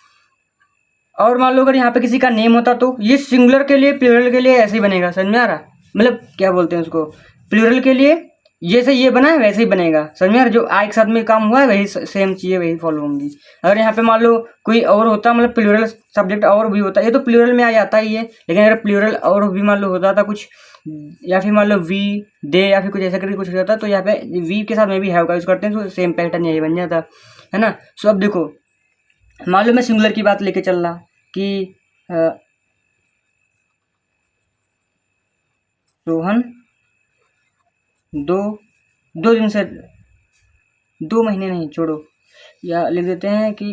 और मान लो अगर यहाँ पे किसी का नेम होता तो ये सिंगुलर के लिए प्लूरल के लिए ऐसे ही बनेगा। समझ में आ रहा? मतलब क्या बोलते हैं उसको, प्लूरल के लिए जैसे ये बना है वैसे ही बनेगा। समझ में आ रहा? जो आई के साथ में काम हुआ है वही सेम चीज़ें वही फॉलो होंगी। अगर यहाँ पे मान लो कोई और होता, मतलब प्लूरल सब्जेक्ट और भी होता, ये तो प्लूरल में आ जाता ही है, लेकिन अगर प्लूरल और भी मान लो होता था कुछ, या फिर मान लो वी दे या फिर कुछ ऐसा करके कुछ हो जाता, तो यहाँ पे वी के साथ में भी हैव का यूज़ करते हैं, तो सेम पैटर्न यही बन जाता है ना। सो अब देखो मान लो मैं सिंगुलर की बात लेके चल रहा कि रोहन 2 दिन से, 2 महीने नहीं छोड़ो, या लिख देते हैं कि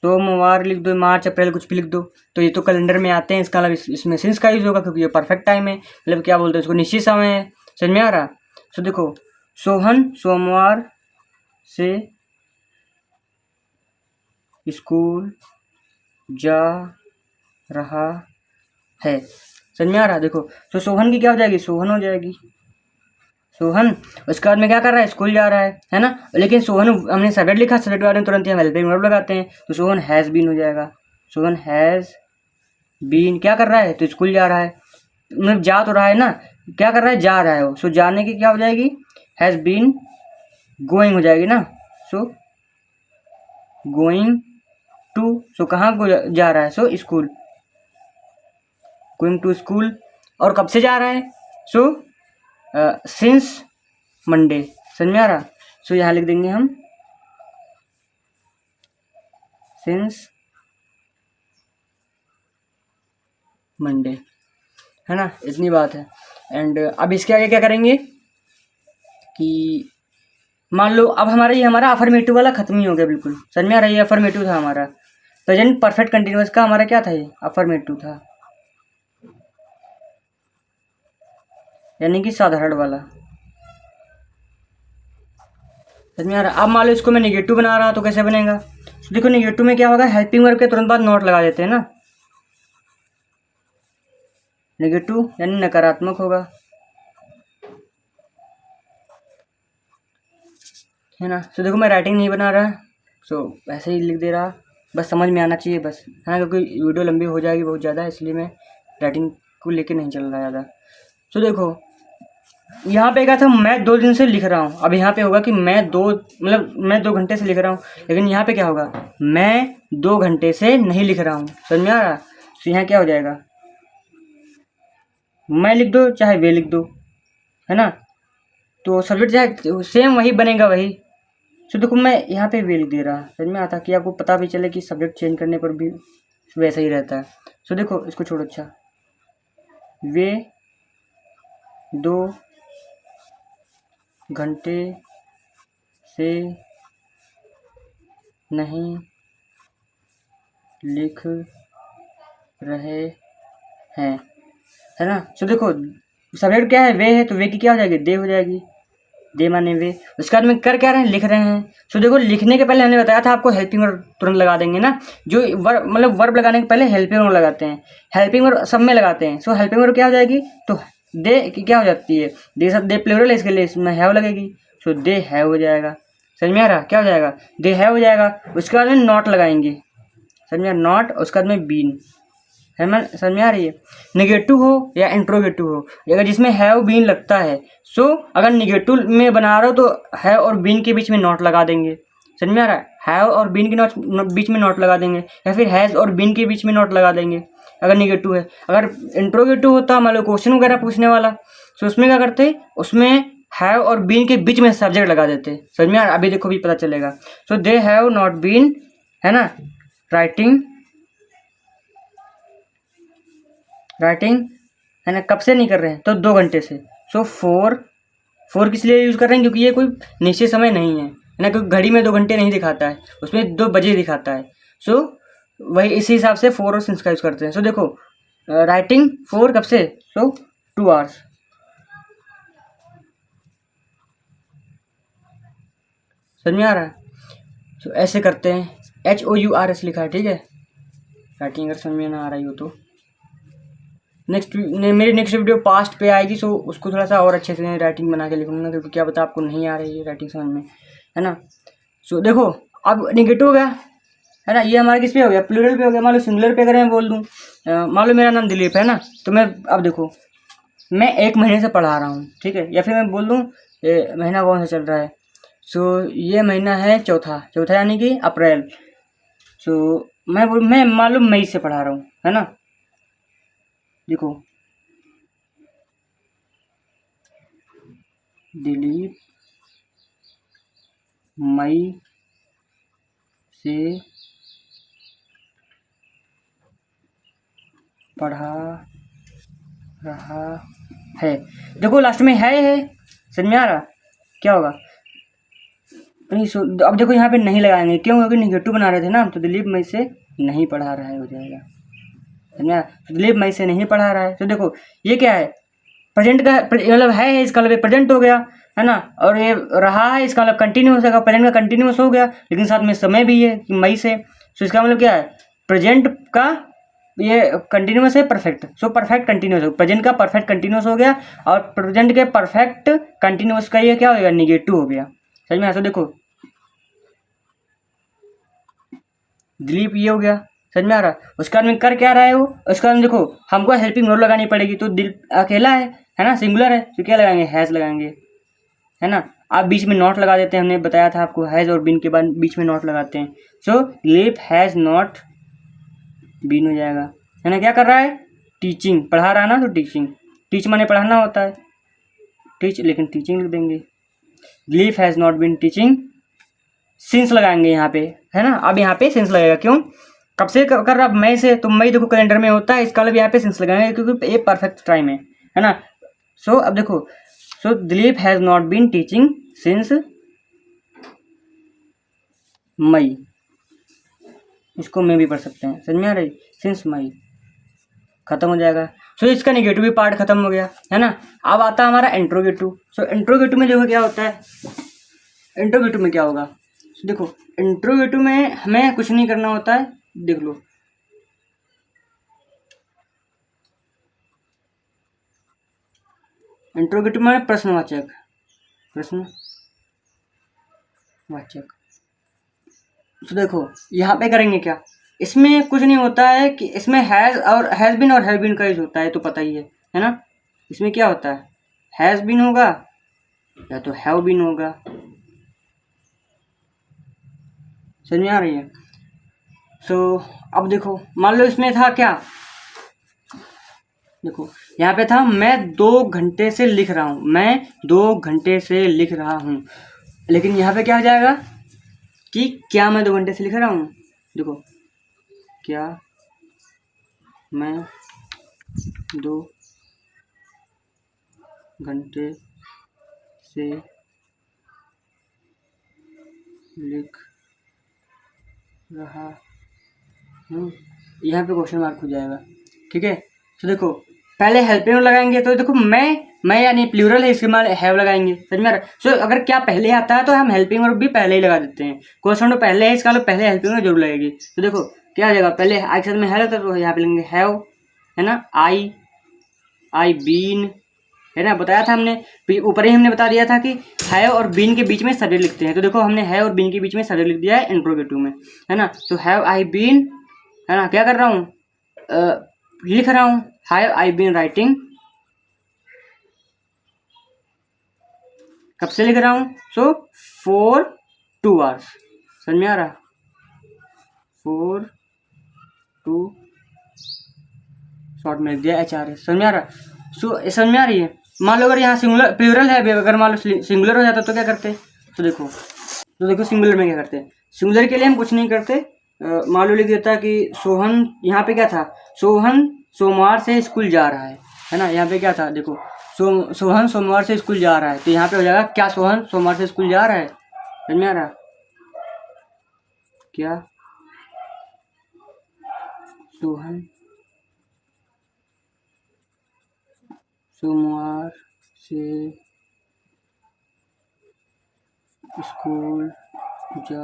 सोमवार लिख दो, मार्च अप्रैल कुछ भी लिख दो, तो ये तो कैलेंडर में आते हैं। इसका मतलब इसमें सिंस का यूज होगा क्योंकि ये परफेक्ट टाइम है, मतलब क्या बोलते हैं इसको, निश्चित समय है। समझ में आ रहा? तो देखो सोहन सोमवार से स्कूल जा रहा है। समझ में आ रहा? देखो तो सोहन की क्या हो जाएगी, सोहन हो जाएगी, सोहन। उसके बाद में क्या कर रहा है, स्कूल जा रहा है ना। लेकिन सोहन हमने सब्जेक्ट लिखा, सब्जेक्ट के बाद में तुरंत ही हम हेल्पिंग वर्ब लगाते हैं, तो सोहन हैज़ बीन हो जाएगा। सोहन हैज़ बीन क्या कर रहा है, तो स्कूल जा रहा है, मतलब जा तो रहा है ना, क्या कर रहा है, जा रहा है वो। सो जाने की क्या हो जाएगी, हैज़ बीन गोइंग हो जाएगी ना। सो गोइंग टू, सो कहाँ को जा रहा है, so school, going to school. और कब से जा रहा है, सो सिंस मंडे। समझ में आ रहा? सो यहाँ लिख देंगे हम सिंस मंडे, है ना। इतनी बात है। एंड अब इसके आगे क्या करेंगे कि मान लो अब हमारा ये हमारा अफर्मेटिव वाला खत्म ही हो गया बिल्कुल। समझ में आ रहा है? ये अफर्मेटिव था हमारा, प्रेजेंट परफेक्ट कंटिन्यूअस का हमारा क्या था, ये अफर्मेटिव था, यानी कि साधारण वाला। समझ में आ रहा? अब मान लो इसको मैं निगेटिव बना रहा तो कैसे बनेगा, तो देखो निगेटिव में क्या होगा, हेल्पिंग वर्ब के तुरंत बाद नॉट लगा देते हैं ना, नेगेटिव यानी नकारात्मक होगा, है ना। तो देखो मैं राइटिंग नहीं बना रहा, सो ऐसे ही लिख दे रहा, बस समझ में आना चाहिए बस, है ना, क्योंकि वीडियो लंबी हो जाएगी बहुत ज़्यादा, इसलिए मैं राइटिंग को लेके नहीं चल रहा ज़्यादा। तो देखो यहाँ पे क्या था, मैं 2 दिन से लिख रहा हूँ, अब यहाँ पे होगा कि मैं 2 घंटे से लिख रहा हूँ, लेकिन यहाँ पे क्या होगा, मैं 2 घंटे से नहीं लिख रहा हूँ। समझ में आ रहा? तो यहाँ क्या हो जाएगा, मैं लिख दो चाहे वे लिख दो, है ना, तो सब्जेक्ट चाहे सेम वही बनेगा वही। तो देखो मैं यहाँ पे वे लिख दे रहा, समझ में आता कि आपको पता भी चले कि सब्जेक्ट चेंज करने पर भी वैसा ही रहता है। तो देखो इसको छोड़ो, अच्छा वे 2 घंटे से नहीं लिख रहे हैं, है ना। तो देखो सब्जेक्ट क्या है, वे है, तो वे की क्या हो जाएगी, दे हो जाएगी, दे माने वे। उसके बाद में कर क्या रहे हैं, लिख रहे हैं। तो देखो लिखने के पहले हमने बताया था आपको हेल्पिंग वर्ब तुरंत लगा देंगे ना, जो वर्ब मतलब वर्ब लगाने के पहले हेल्पिंग वर्ब लगाते हैं, हेल्पिंग वर्ब सब में लगाते हैं। सो हेल्पिंग वर्ब क्या हो जाएगी, तो दे की क्या हो जाती है, दे सब दे प्लूरल है, इसके लिए इसमें हैव लगेगी, सो दे हैव हो जाएगा। समझ में आ रहा? क्या हो जाएगा, दे हैव हो जाएगा। उसके बाद में नॉट लगाएंगे, समझ में, नॉट, उसके बाद में बीन, है मैं, समझ में आ रही है। निगेटिव हो या इंट्रोगेटिव हो, अगर जिसमें हैव बीन लगता है, सो अगर निगेटिव में बना रहे हो तो हैव और बीन के बीच में नॉट लगा देंगे। समझ में आ रहा है? हैव और बीन के बीच में नॉट लगा देंगे, या फिर हैज़ और बीन के बीच में नॉट लगा देंगे अगर निगेटिव है। अगर इंट्रोगेटिव होता मान लो क्वेश्चन वगैरह पूछने वाला, तो उसमें क्या करते, उसमें हैव और बीन के बीच में सब्जेक्ट लगा देते, समझ में? अभी देखो भी पता चलेगा। सो दे हैव नॉट बीन, है ना, राइटिंग है ना, कब से नहीं कर रहे हैं? तो 2 घंटे से। सो फोर किस लिए यूज़ कर रहे हैं? क्योंकि ये कोई निश्चित समय नहीं है ना, क्योंकि घड़ी में 2 घंटे नहीं दिखाता है, उसमें 2 बजे दिखाता है। सो वही इसी हिसाब से 4 और सिंस का यूज़ करते हैं। सो देखो राइटिंग 4 कब से? सो 2 आवर्स। समझ में आ रहा है? सो ऐसे करते हैं, HOURS लिखा है, ठीक है। राइटिंग अगर समझ में ना आ रही हो तो मेरी नेक्स्ट वीडियो पास्ट पे आएगी, सो उसको थोड़ा सा और अच्छे से राइटिंग बना के लिखूंगा, क्योंकि क्या पता आपको नहीं आ रही है राइटिंग समझ में, है ना। सो देखो अब निगेटिव हो गया, है ना, ये हमारा किस पे हो गया? प्लूरल पे हो गया। मान लो सिंगुलर पे अगर मैं बोल दूँ, मान लो मेरा नाम दिलीप है ना, तो मैं अब देखो मैं 1 महीने से पढ़ा रहा हूँ, ठीक है। या फिर मैं बोल दूँ महीना कौन सा चल रहा है? सो ये महीना है चौथा यानी कि अप्रैल। सो मैं मान लो मई से पढ़ा रहा हूँ, है ना। देखो दिलीप मई से पढ़ा रहा है। देखो लास्ट में है, समझ में आ रहा? क्या होगा? नहीं, अब देखो यहाँ पे नहीं लगाएंगे, क्यों? क्योंकि निगेटिव बना रहे थे ना, तो दिलीप मई से नहीं पढ़ा रहा है हो जाएगा, समझ में? तो दिलीप मई से नहीं पढ़ा रहा है। तो देखो ये क्या है? प्रेजेंट का मतलब है, इसका मतलब प्रेजेंट हो गया, है ना। और ये रहा है, इसका मतलब कंटिन्यूस है, प्रेजेंट का कंटिन्यूस हो गया, लेकिन साथ में समय भी है कि मई से। सो इसका मतलब क्या है? प्रेजेंट का ये कंटिन्यूस है, परफेक्ट। सो परफेक्ट कंटिन्यूस हो, प्रेजेंट का परफेक्ट कंटिन्यूस हो गया, और प्रेजेंट के परफेक्ट कंटिन्यूस का ये क्या हो गया? निगेटिव हो गया, समझ में? तो देखो दिलीप ये हो गया, समझ में आ रहा? उसके बाद में कर क्या रहा है वो? उसके बाद में देखो हमको हेल्पिंग वर्ब लगानी पड़ेगी, तो दिलीप अकेला है ना, सिंगुलर है, तो क्या लगाएंगे? हैज़ लगाएंगे, है ना। आप बीच में नॉट लगा देते हैं, हमने बताया था आपको, हैज़ और बीन के बाद बीच में नॉट लगाते हैं। सो दिलीप हैज़ नॉट बीन हो जाएगा, है ना। क्या कर रहा है? टीचिंग, पढ़ा रहा है ना, तो टीचिंग, टीच माने पढ़ाना होता है, टीच, लेकिन टीचिंग लिख देंगे। Dilip has not been teaching since लगाएंगे यहाँ पे, है ना। अब यहाँ पे सिंस लगेगा, क्यों? कब से कर रहा? मई से, तो मई देखो कैलेंडर में होता है, इसका मतलब यहाँ पे सिंस लगाएंगे, क्योंकि ये परफेक्ट टाइम है ना। सो अब देखो, so Dilip has not been teaching since May, इसको मैं भी पढ़ सकते हैं, समझ में आ रही? सिंस मई, खत्म हो जाएगा। सो इसका निगेटिव भी पार्ट खत्म हो गया, है ना। अब आता है हमारा इंट्रोगेटिव। सो इंट्रोगेटिव में देखो क्या होता है? इंट्रोगेटिव में क्या होगा? देखो इंट्रोगेटिव में हमें कुछ नहीं करना होता है, देख लो। इंट्रोगेटिव में प्रश्नवाचक, तो देखो यहाँ पे करेंगे क्या? इसमें कुछ नहीं होता है कि इसमें हैज़ बीन और हैव बीन का यूज होता है, तो पता ही है ना। इसमें क्या होता है? हैज़ बीन होगा या तो हैव बीन होगा, समझ में आ रही है? सो अब देखो मान लो इसमें था क्या? देखो यहाँ पे था मैं 2 घंटे से लिख रहा हूँ, मैं 2 घंटे से लिख रहा हूँ, लेकिन यहाँ पे क्या हो जाएगा कि क्या मैं 2 घंटे से लिख रहा हूँ? देखो क्या मैं 2 घंटे से लिख रहा हूँ, यहाँ पे क्वेश्चन मार्क हो जाएगा, ठीक है। तो देखो पहले हेल्पिंग लगाएंगे, तो देखो मैं यानी प्लूरल है, इसके बाद हैव लगाएंगे, समझ में आ रहा है? सो अगर क्या पहले आता है तो हम हेल्पिंग वर्ब भी पहले ही लगा देते हैं। क्वेश्चन तो पहले है, इसका मतलब पहले हेल्पिंग वर्ब जरूर लगेगी। तो देखो क्या हो जाएगा? पहले आई के साथ में है रहता, तो यहाँ पे लेंगे हैव, है ना। आई बीन, है ना, बताया था हमने, ऊपर ही हमने बता दिया था कि हैव और बीन के बीच में सब्जेक्ट लिखते हैं। तो देखो हमने हैव और बीन के बीच में सब्जेक्ट लिख दिया है इंट्रोगेटिव में, है ना। तो हैव आई बीन, है ना, क्या कर रहा हूँ? लिख रहा हूँ, हैव आई बीन राइटिंग, कब से लिख रहा हूँ? सो फॉर 2 आवर्स, समझ में आ रहा? फॉर 2 शॉर्ट में लिख दिया HRS, समझ में आ रहा? सो समझ में आ रही है? मान लो अगर यहाँ सिंगुलर प्लूरल है, अगर मान लो सिंगुलर हो जाता तो क्या करते? तो देखो सिंगुलर में क्या करते हैं? सिंगुलर के लिए हम कुछ नहीं करते। मान लो लिख देता कि सोहन, यहाँ पे क्या था? सोहन सोमवार से स्कूल जा रहा है ना। यहाँ पे क्या था? देखो सोहन सोमवार से स्कूल जा रहा है, तो यहाँ पे हो जाएगा क्या सोहन सोमवार से स्कूल जा रहा है? समझ में आ रहा? क्या सोहन सोमवार से स्कूल जा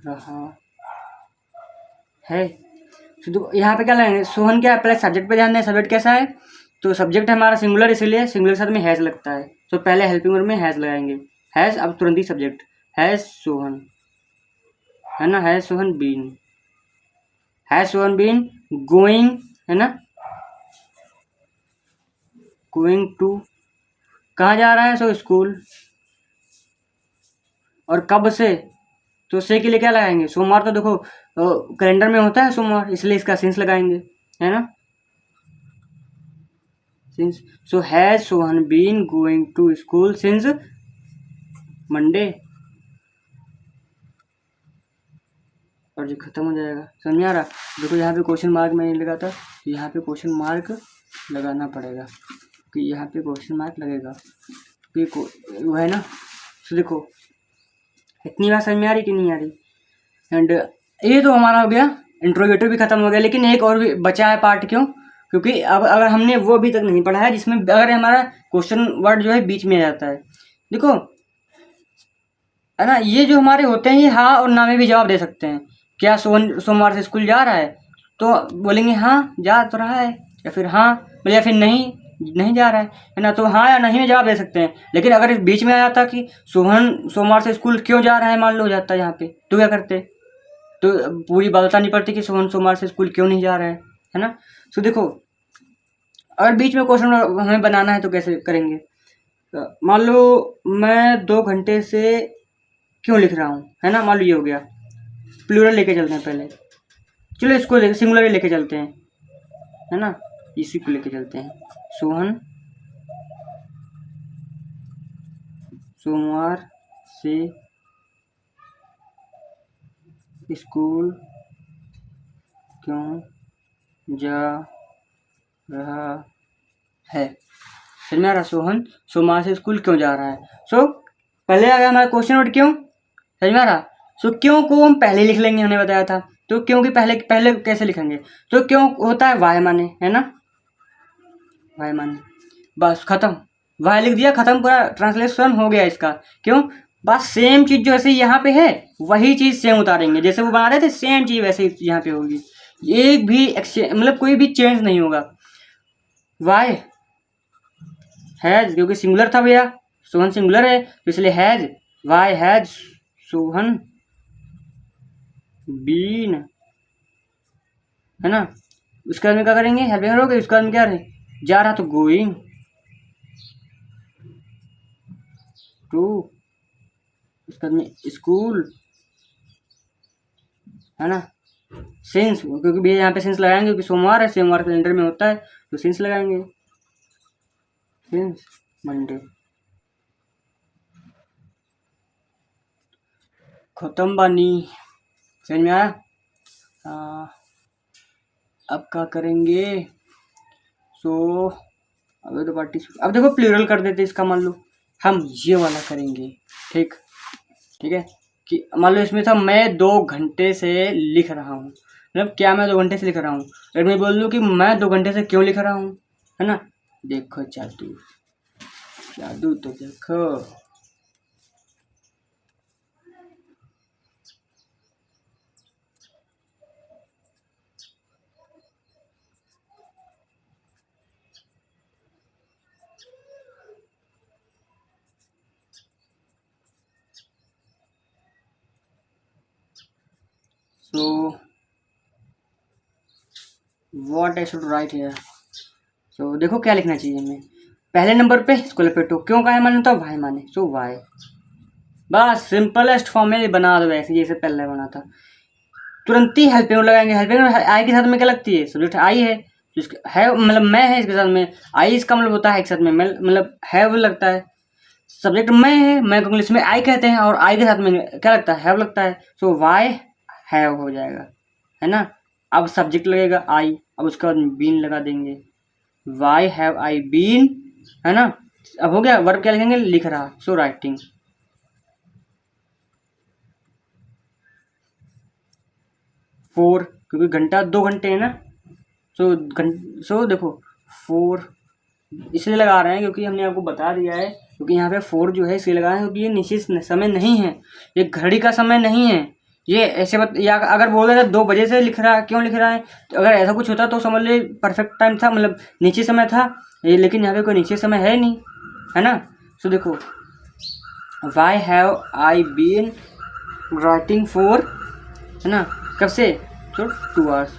रहा है। तो यहाँ पे क्या लगाएंगे? सोहन क्या है? पहले सब्जेक्ट पे ध्यान दें, सब्जेक्ट कैसा है? तो सब्जेक्ट है हमारा सिंगुलर, इसीलिए सिंगुलर के साथ में हैज लगता है। तो पहले हेल्पिंग वर्ब में हैज लगाएंगे, हैज, अब तुरंत ही सब्जेक्ट, हैज सोहन, है ना, has Sohan been, has Sohan been going, है ना, गोइंग टू, कहाँ जा रहा है? So school. और कब से? तो से के लिए क्या लगाएंगे? सोमवार तो देखो कैलेंडर में होता है सोमवार, इसलिए इसका सिंस लगाएंगे, है ना, since. So has Sohan been going to school since Monday, और ये खत्म हो जाएगा। समझ में आ रहा? देखो यहाँ पे क्वेश्चन मार्क मैं नहीं लगाता, यहाँ पे क्वेश्चन मार्क लगाना पड़ेगा, कि यहाँ पे क्वेश्चन मार्क लगेगा, कि वो है ना। तो देखो इतनी बात समझ में आ रही कि नहीं आ रही? एंड ये तो हमारा हो गया, इंट्रोगेटिव भी खत्म हो गया, लेकिन एक और भी बचा है पार्ट। क्यों? क्योंकि अब अगर हमने वो अभी तक नहीं पढ़ा है, जिसमें अगर हमारा क्वेश्चन वर्ड जो है बीच में आ जाता है। देखो है ना, ये जो हमारे होते हैं, ये हाँ और ना में भी जवाब दे सकते हैं। क्या सोहन सोमवार से स्कूल जा रहा है? तो बोलेंगे हाँ जा तो रहा है, या फिर हाँ, या फिर नहीं जा रहा है ना। तो हाँ या नहीं में जवाब दे सकते हैं। लेकिन अगर इस बीच में आ जाता कि सोहन सोमवार से स्कूल क्यों जा रहा है, मान लो हो जाता है यहाँ पे, तो क्या करते? तो पूरी बात बतानी पड़ती कि सोहन सोमवार से स्कूल क्यों नहीं जा रहा है ना। तो देखो अगर बीच में क्वेश्चन हमें बनाना है तो कैसे करेंगे? मान लो मैं 2 घंटे से क्यों लिख रहा हूँ, है ना, मान लो ये हो गया। प्लूरल लेके चलते हैं पहले, चलो इसको सिंगुलर लेके चलते हैं, है ना, इसी को लेके चलते हैं। सोहन सोमवार से स्कूल क्यों जा रहा है? समझ में आ रहा? सोहन सोमवार से स्कूल क्यों जा रहा है। सो पहले आ गया हमारा क्वेश्चन वर्ड क्यों। समझ में आ रहा? सो क्यों को हम पहले लिख लेंगे, हमने बताया था। तो क्यों की पहले कैसे लिखेंगे? तो क्यों होता है वाय माने, है ना, वाय माने, बस खत्म, वाय लिख दिया, खत्म, पूरा ट्रांसलेशन हो गया इसका। क्यों? बस सेम चीज जो ऐसे यहाँ पे है वही चीज सेम उतारेंगे, जैसे वो बना रहे थे सेम चीज वैसे ही यहाँ पे होगी। एक भी मतलब कोई भी चेंज नहीं होगा। वाय हैज, क्योंकि सिंगुलर था भैया, सोहन सिंगुलर है तो इसलिए has, why has Sohan been, है ना। उसके बाद में क्या करेंगे? हेल्पिंग हो गई, उसके बाद में क्या रहे? जा रहा, तो गोइंग टू, उसके बाद में स्कूल, है ना, सिंस, क्योंकि भैया यहाँ पे सिंस लगाएंगे क्योंकि सोमवार है, सोमवार कैलेंडर में होता है, तो सिंस लगाएंगे, सिंस मंडे। खत्म बानी। समझ में आया? अब क्या करेंगे? सो अब तो पार्टी, अब देखो प्लूरल कर देते इसका। मान लो हम ये वाला करेंगे, ठीक है, कि मान लो इसमें था मैं 2 घंटे से लिख रहा हूँ, मतलब क्या मैं 2 घंटे से लिख रहा हूँ। अगर मैं बोल दूँ कि मैं 2 घंटे से क्यों लिख रहा हूँ, है ना, देखो जादू, जादू तो देखो। So what I should write here. So देखो क्या लिखना चाहिए हमें। पहले नंबर पे स्कूल पे टू, क्यों का है माने? तो वाई माने, सो वाई, बस सिंपलेस्ट फॉर्म में बना दो वैसे जैसे पहले बना था। तुरंत ही हेल्पिंग लगाएंगे। हेल्पिंग आई के साथ में क्या लगती है? सब्जेक्ट आई है, जिसका है मतलब मैं है इसके साथ में, आई इसका मतलब होता है एक साथ में, मतलब है वो लगता है। सब्जेक्ट मैं है, मैं को इंग्लिश में आई कहते हैं, और आई के साथ में क्या लगता है, हैव लगता है। सो वाई हैव हो जाएगा, है ना। अब सब्जेक्ट लगेगा आई, अब उसके बाद बीन लगा देंगे, वाई हैव आई बीन, है ना। अब हो गया, वर्ब क्या लिखेंगे, लिख रहा, सो राइटिंग। फोर, क्योंकि घंटा 2 घंटे है ना, सो देखो 4 इसलिए लगा रहे हैं क्योंकि हमने आपको बता दिया है, क्योंकि यहाँ पे 4 जो है इसलिए लगा रहे हैं क्योंकि ये निश्चित समय नहीं है, ये घड़ी का समय नहीं है। ये ऐसे या अगर बोल रहे थे 2 बजे से लिख रहा है, क्यों लिख रहा है, तो अगर ऐसा कुछ होता तो समझ ले परफेक्ट टाइम था, मतलब निश्चित समय था ये, लेकिन यहाँ पे कोई निश्चित समय है नहीं, है ना। सो देखो why have I been writing for, है ना, कब से, तो 2 आवर्स।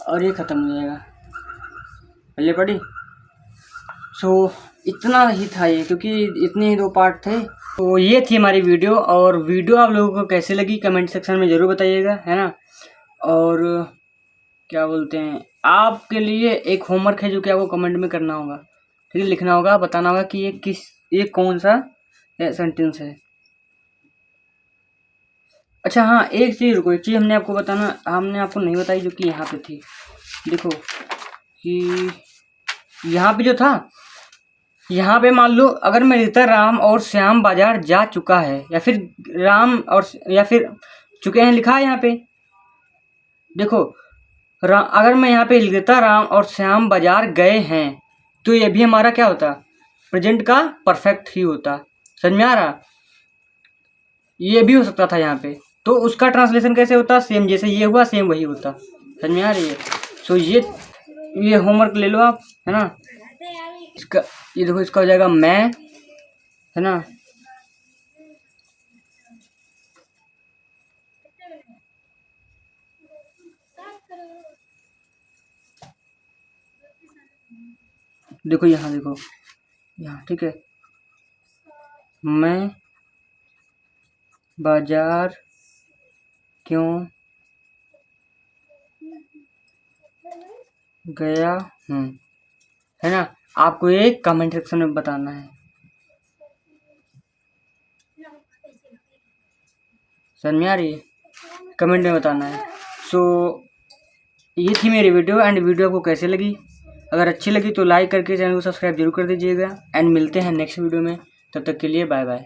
और ये ख़त्म हो जाएगा, पहले पढ़ी। सो इतना ही था ये, क्योंकि इतने ही 2 पार्ट थे। तो ये थी हमारी वीडियो, और वीडियो आप लोगों को कैसे लगी कमेंट सेक्शन में ज़रूर बताइएगा, है ना। और क्या बोलते हैं, आपके लिए एक होमवर्क है जो कि आपको कमेंट में करना होगा, ठीक है, लिखना होगा, बताना होगा कि ये कौन सा सेंटेंस है। अच्छा हाँ, एक चीज़ रुको, एक चीज़ हमने आपको नहीं बताई जो कि यहाँ पे थी। देखो कि यहाँ पे जो था, यहाँ पे मान लो अगर मैं लिखता राम और श्याम बाजार जा चुका है, या फिर या फिर चुके हैं लिखा है यहाँ पे। देखो अगर मैं यहाँ पे लिख देता राम और श्याम बाजार गए हैं, तो ये भी हमारा क्या होता, प्रेजेंट का परफेक्ट ही होता। समझ में आ रहा, ये भी हो सकता था यहाँ पे, तो उसका ट्रांसलेशन कैसे होता, सेम जैसे ये हुआ सेम वही होता। समझ में आ रही है। सो ये होमवर्क ले लो आप, है ना। इसका ये देखो, इसका हो जाएगा मैं, है ना। देखो यहाँ, देखो यहाँ, ठीक है, मैं बाजार क्यों गया हूँ, है ना। आपको ये कमेंट सेक्शन में बताना है, समझ में आ रही है, कमेंट में बताना है। सो ये थी मेरी वीडियो, एंड वीडियो आपको कैसे लगी, अगर अच्छी लगी तो लाइक करके चैनल को सब्सक्राइब जरूर कर दीजिएगा, एंड मिलते हैं नेक्स्ट वीडियो में, तब तक के लिए बाय बाय।